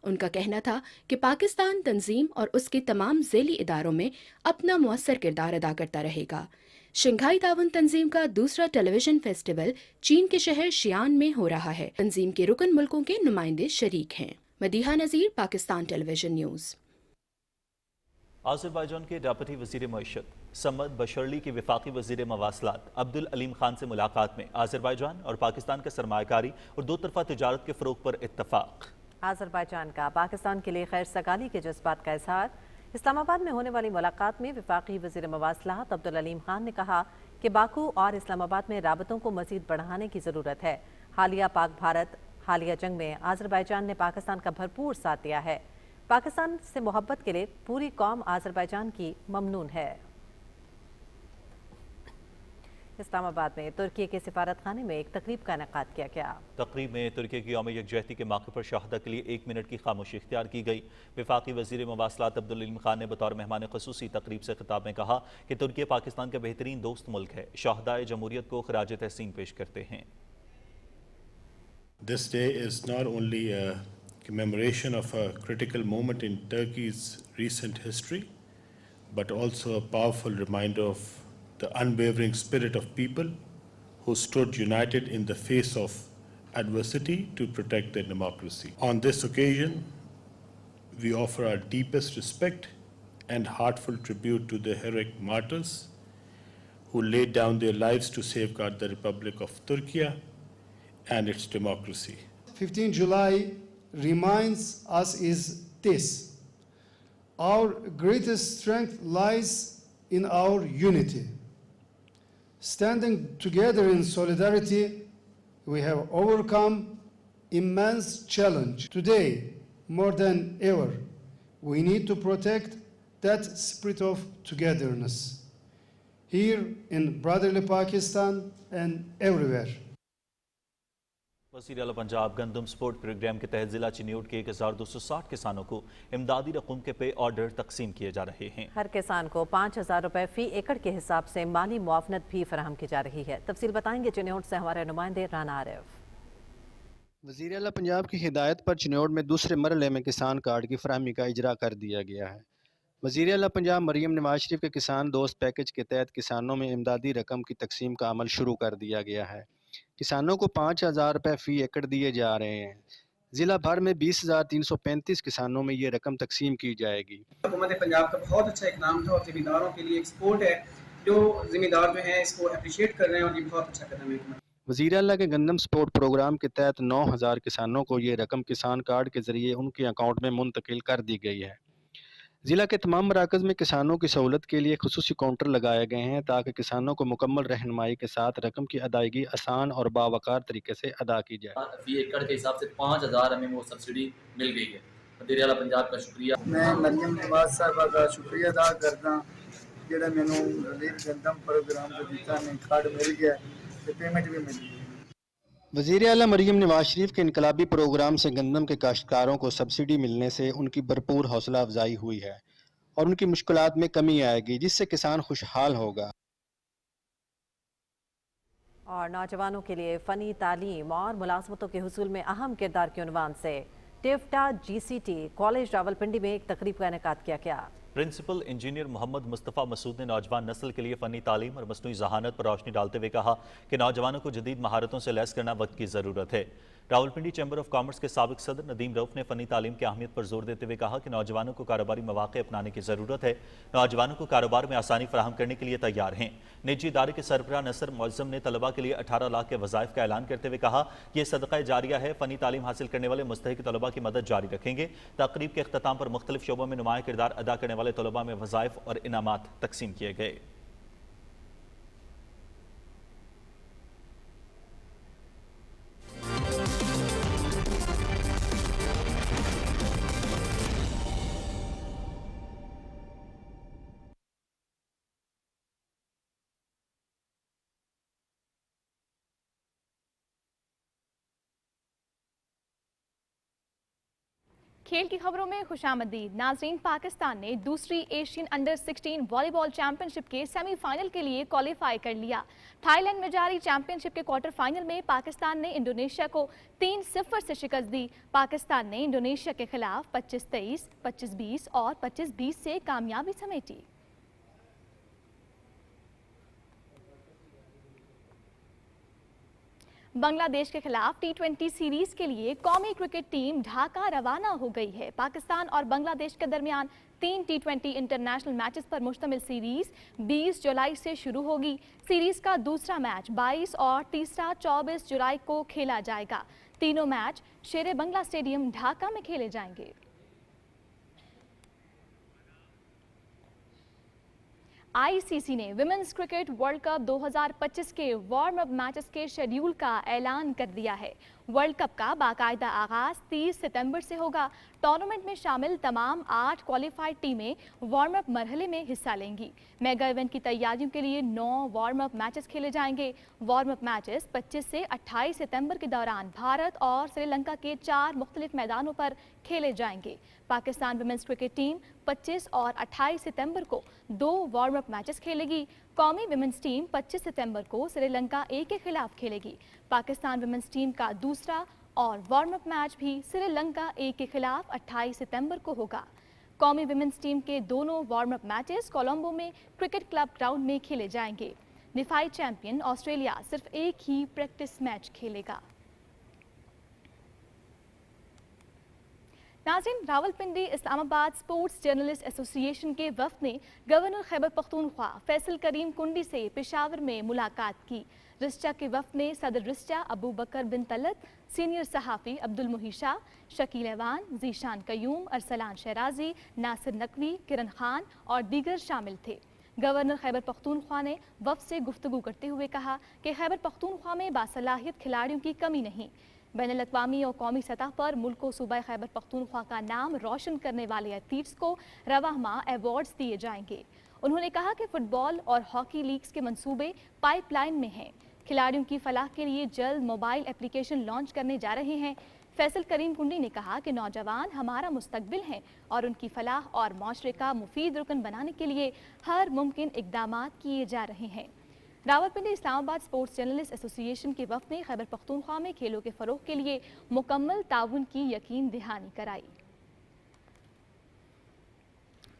ان کا کہنا تھا کہ پاکستان تنظیم اور اس کے تمام ذیلی اداروں میں اپنا مؤثر کردار ادا کرتا رہے گا۔ شنگھائی تعاون تنظیم کا دوسرا ٹیلی ویژن فیسٹیول چین کے شہر شیان میں ہو رہا ہے۔ تنظیم کے رکن ملکوں کے نمائندے شریک ہیں۔ مدیحہ نذیر، پاکستان ٹیلی ویژن نیوز۔ آذربائیجان کے ڈپٹی وزیر معیشت سمد بشرلی کی وفاقی وزیر مواصلات عبدالعلیم خان سے ملاقات میں آذربائیجان اور پاکستان کا سرمایہ کاری اور 2 طرفہ تجارت کے فروغ پر اتفاق۔ آذربائیجان کا پاکستان کے لیے خیر سگالی کے جذبات کا اظہار۔ اسلام آباد میں ہونے والی ملاقات میں وفاقی وزیر مواصلات عبدالعلیم خان نے کہا کہ باکو اور اسلام آباد میں رابطوں کو مزید بڑھانے کی ضرورت ہے۔ حالیہ پاک بھارت حالیہ جنگ میں آذربائیجان نے پاکستان کا بھرپور ساتھ دیا ہے۔ پاکستان سے محبت کے لیے پوری قوم آذربائیجان کی ممنون ہے۔ اسلام آباد میں ترکی کے سفارت خانے میں ایک تقریب کا انعقاد کیا گیا۔ تقریب میں ترکی کی یوم یکجہتی کے موقع پر شہداء کے لیے 1 منٹ کی خاموشی اختیار کی گئی۔ وفاقی وزیر مواصلات عبدالعلیم خان نے بطور مہمان خصوصی تقریب سے خطاب میں کہا کہ ترکی پاکستان کا بہترین دوست ملک ہے۔ شہداء جمہوریت کو خراج تحسین پیش کرتے ہیں۔ This day is not only a commemoration of a critical moment in Turkey's recent history, but also a powerful reminder of the unwavering spirit of people who stood united in the face of adversity to protect their democracy. On this occasion, we offer our deepest respect and heartfelt tribute to the heroic martyrs who laid down their lives to safeguard the Republic of Turkey and its democracy. 15 July reminds us is this: our greatest strength lies in our unity. Standing together in solidarity, we have overcome immense challenge. Today, more than ever, we need to protect that spirit of togetherness here in brotherly Pakistan and everywhere. वज़ीर आला पंजाब गंदम support programme के तहत जिला चिन्यूट के 1260 किसानों को इमदादी रकम के पे ऑर्डर तकसीम किए जा रहे हैं। हर किसान को 5000 रुपए फी एकड़ के हिसाब से माली मुआवनत भी फराहम की जा रही है। तफसील बताएंगे चिन्यूट से हमारे नुमाइंदे राना आरिफ। वज़ीर आला पंजाब की हिदायत पर चिन्यूट में दूसरे मरहले में किसान कार्ड की फराहमी का इजरा कर दिया गया है। वज़ीर आला पंजाब मरीम नवाज शरीफ के किसान दोस्त पैकेज के तहत किसानों में इमदादी रकम की तकसीम का अमल शुरू कर दिया गया है। किसानों को 5000 रुपये फ़ी एकड़ दिए जा रहे हैं। ज़िला भर में 20,335 किसानों में ये रकम तकसीम की जाएगी। हुकूमत पंजाब का बहुत अच्छा इकदाम था और ज़मींदारों के लिए एक सपोर्ट है, जो ज़मींदार जो हैं इसको अप्रिशिएट कर रहे हैं और ये बहुत अच्छा कदम है। वज़ीर आला के गंदम सपोर्ट प्रोग्राम के तहत 9000 किसानों को ये रकम किसान कार्ड के ज़रिए उनके अकाउंट में मुंतकिल कर दी गई है। ज़िला के तमाम मराकज़ में किसानों की सहूलत के लिए खुसूसी काउंटर लगाए गए हैं ताकि किसानों को मुकम्मल रहनुमाई के साथ रकम की अदायगी आसान और बावकार तरीके से अदा की जाए। फी एकड़ के हिसाब से 5000 हमें वो सब्सिडी मिल गई है। वज़ीर आला पंजाब का शुक्रिया। मैं मरियम नवाज साहबा का शुक्रिया अदा करदा जेड़ा मैनू रिलीफ गंदम प्रोग्राम को दिता ने कार्ड मिल गया ते पेमेंट भी मिल गई। वज़ीर आला मरीम नवाज शरीफ के इनकलाबी प्रोग्राम से गंदम के काश्तकारों को सब्सिडी मिलने से उनकी भरपूर हौसला अफजाई हुई है और उनकी मुश्किलात में कमी आएगी, जिससे किसान खुशहाल होगा। और नौजवानों के लिए फ़नी तालीम और मुलाजमतों के हुसूल में अहम किरदार के उन्वान से टिफ्टा GCT कॉलेज रावलपिंडी में एक तकरीब का इनेकाद किया गया। प्रिंसिपल इंजीनियर मोहम्मद मुस्तफ़ा मसूद ने नौजवान नस्ल के लिए फ़नी तालीम और मसनूई ज़हानत पर रोशनी डालते हुए कहा कि नौजवानों को जदीद महारतों से लैस करना वक्त की ज़रूरत है। रावलपिंडी चैम्बर ऑफ कॉमर्स के साबिक सदर नदीम रऊफ ने फ़नी तालीम की अहमियत पर जोर देते हुए कहा कि नौजवानों को कारोबारी मौक़े अपनाने की ज़रूरत है। नौजवानों को कारोबार में आसानी फराहम करने के लिए तैयार हैं। निजी इदारे के सरबराह नसर मुअज़्ज़म ने तलबा के लिए 18 लाख के वज़ाइफ का ऐलान करते हुए कहा कि यह सदक़ा जारिया है। फ़नी तालीम हासिल करने वाले मुस्तहिक तलबा की मदद जारी रखेंगे। तक़रीब के इख्तिताम पर मुख्तलिफ शोबों में नुमाया किरदार अदा करने वाले तलबा में वज़ाइफ और इनामात तकसीम किए गए। खेल की खबरों में खुशामदीद। नाज़रीन, पाकिस्तान ने दूसरी एशियन अंडर 16 वॉलीबॉल चैंपियनशिप के सेमीफाइनल के लिए क्वालिफाई कर लिया। थाईलैंड में जारी चैंपियनशिप के क्वार्टर फाइनल में पाकिस्तान ने इंडोनेशिया को 3-0 से शिकस्त दी। पाकिस्तान ने इंडोनेशिया के खिलाफ 25-23, 25-20 और 25-20 से कामयाबी समेटी। बांग्लादेश के खिलाफ T20 सीरीज के लिए कौमी क्रिकेट टीम ढाका रवाना हो गई है। पाकिस्तान और बांग्लादेश के दरमियान 3 T20 इंटरनेशनल मैचेस पर मुश्तमिल सीरीज 20 जुलाई से शुरू होगी। सीरीज का दूसरा मैच 22 और तीसरा 24 जुलाई को खेला जाएगा। तीनों मैच शेरे बंगला स्टेडियम ढाका में खेले जाएंगे। ICC ने विमेंस क्रिकेट वर्ल्ड कप 2025 के वार्म अप मैचेस के शेड्यूल का ऐलान कर दिया है। वर्ल्ड कप का बाकायदा आगाज 30 सितंबर से होगा। टूर्नामेंट में शामिल तमाम 8 क्वालिफाइड टीमें वार्म अप मरहले में हिस्सा लेंगी। मेगा इवेंट की तैयारियों के लिए 9 वार्म अप मैचेस खेले जाएंगे। वार्म अप मैचेस 25 से 28 सितंबर के दौरान भारत और श्रीलंका के 4 मुख्तलिफ मैदानों पर खेले जाएंगे। पाकिस्तान विमेंस क्रिकेट टीम 25 और 28 सितंबर को 2 वार्म अप मैचेस खेलेगी। कौमी विमेंस टीम 25 सितंबर को श्रीलंका A के खिलाफ खेलेगी। पाकिस्तान विमेंस टीम का दूसरा और वार्म अप मैच भी श्रीलंका A के खिलाफ 28 सितंबर को होगा। कौमी विमेंस टीम के दोनों वार्म अप मैचेस कोलंबो में क्रिकेट क्लब ग्राउंड में खेले जाएंगे। डिफाई चैंपियन ऑस्ट्रेलिया सिर्फ एक ही प्रैक्टिस मैच खेलेगा। नाज़रीन, Rawalpindi Islamabad sports journalist association के वफ़द ने गवर्नर खैबर पख्तूनख्वा फैसल करीम कुंडी से पेशावर में मुलाकात की। रिस्टा के वफ़द ने सदर रिस्टा अबू बकर बिन तलत, सीनियर सहाफ़ी अब्दुल मुही शाह, शकील ऐवान, जीशान कयूम, अरसलान शहराजी, नासिर नकवी, किरण खान और दीगर शामिल थे। गवर्नर खैबर पख्तूनख्वा ने वफ़द से गुफ्तगू करते हुए कहा कि खैबर पख्तूनख्वा में बासलाहियत खिलाड़ियों की कमी नहीं। बैनुल-अक़वामी और कौमी सतह पर मुल्क व सूबा खैबर पख्तूनख्वा का नाम रोशन करने वाले एथलीट्स को रवाह माह अवार्ड्स दिए जाएंगे। उन्होंने कहा कि फुटबॉल और हॉकी लीग्स के मंसूबे पाइपलाइन में हैं। खिलाड़ियों की फलाह के लिए जल्द मोबाइल एप्लीकेशन लॉन्च करने जा रहे हैं। फैसल करीम कुंडी ने कहा कि नौजवान हमारा मुस्तकबिल हैं और उनकी फलाह और माशरे का मुफीद रुकन बनाने के लिए हर मुमकिन इक़दामात किए जा रहे हैं। Rawalpindi Islamabad sports journalist association के वफ़द ने खैबर पख्तूनख्वा में खेलों के फ़रोग़ के लिए मुकम्मल ताउन की यकीन दहानी कराई।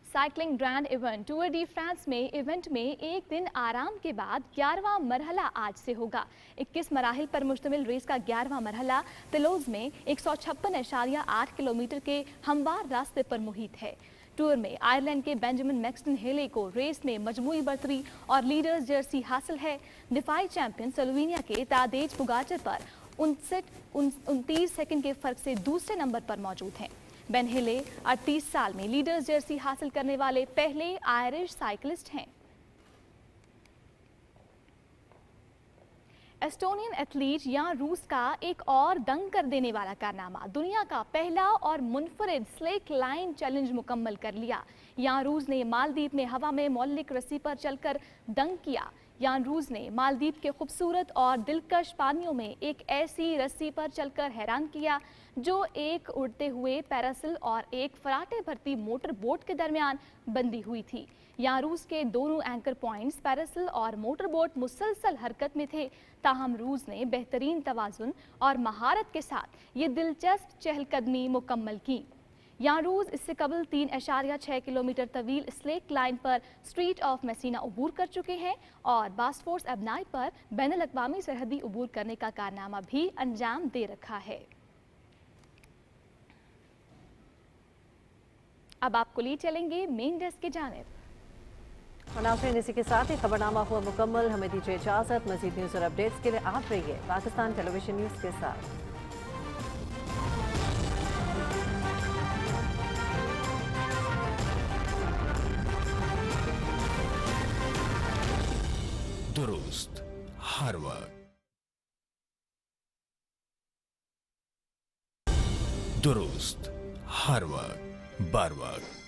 Cycling grand event Tour de France में इवेंट में एक दिन आराम के बाद 11वां मरहला आज से होगा। 21 मराहिल पर मुश्तमिल रेस का 11वां मरहला तिलोज़ में 156.8 किलोमीटर के हमवार रास्ते पर मुहित है। टूर में आयरलैंड के बेंजामिन मैक्सटन हेले को रेस में मजमूई बर्तरी और लीडर्स जर्सी हासिल है। दिफाई चैंपियन स्लोवेनिया के तादेज पुगाचर पर 29 सेकंड के फर्क से दूसरे नंबर पर मौजूद हैं। बेन हेले 38 साल में लीडर्स जर्सी हासिल करने वाले पहले आयरिश साइकिलिस्ट हैं। एस्टोनियन एथलीट यान रूस का एक और दंग कर देने वाला कारनामा, दुनिया का पहला और मुनफरिद स्लेक लाइन चैलेंज मुकम्मल कर लिया। यान रूस ने मालदीव में हवा में मौलिक रस्सी पर चलकर दंग किया। यान रूस ने मालदीव के खूबसूरत और दिलकश पानियों में एक ऐसी रस्सी पर चलकर हैरान किया जो एक उड़ते हुए पैरासिल और एक फराटे भरती मोटर बोट के दरमियान बंधी हुई थी। यान रूस के दोनों एंकर पॉइंट्स पैरासिल और मोटर बोट मुसलसल हरकत में थे, ताहम रूस ने बेहतरीन तवाजुन और महारत के साथ ये दिलचस्प चहलकदमी मुकम्मल की। यान रूस इससे कबल 3.6 किलोमीटर तवील स्लेक लाइन पर स्ट्रीट ऑफ मेसीना अबूर कर चुके हैं और बास्फोर्स एबनाई पर बैनुल-अक़वामी सरहदी अबूर करने का कारनामा भी अंजाम दे रखा है। अब आपको ले चलेंगे मेन डेस्क की जानिब। नाज़रीन, इसी के साथ ही खबरनामा हुआ मुकम्मल। हमें दीजिए इजाज़त। मज़ीद न्यूज़ और अपडेट्स के लिए आप रहिए पाकिस्तान टेलीविजन न्यूज़ के साथ। दुरुस्त हर वक्त, दुरुस्त हर वक्त, बर वक्त।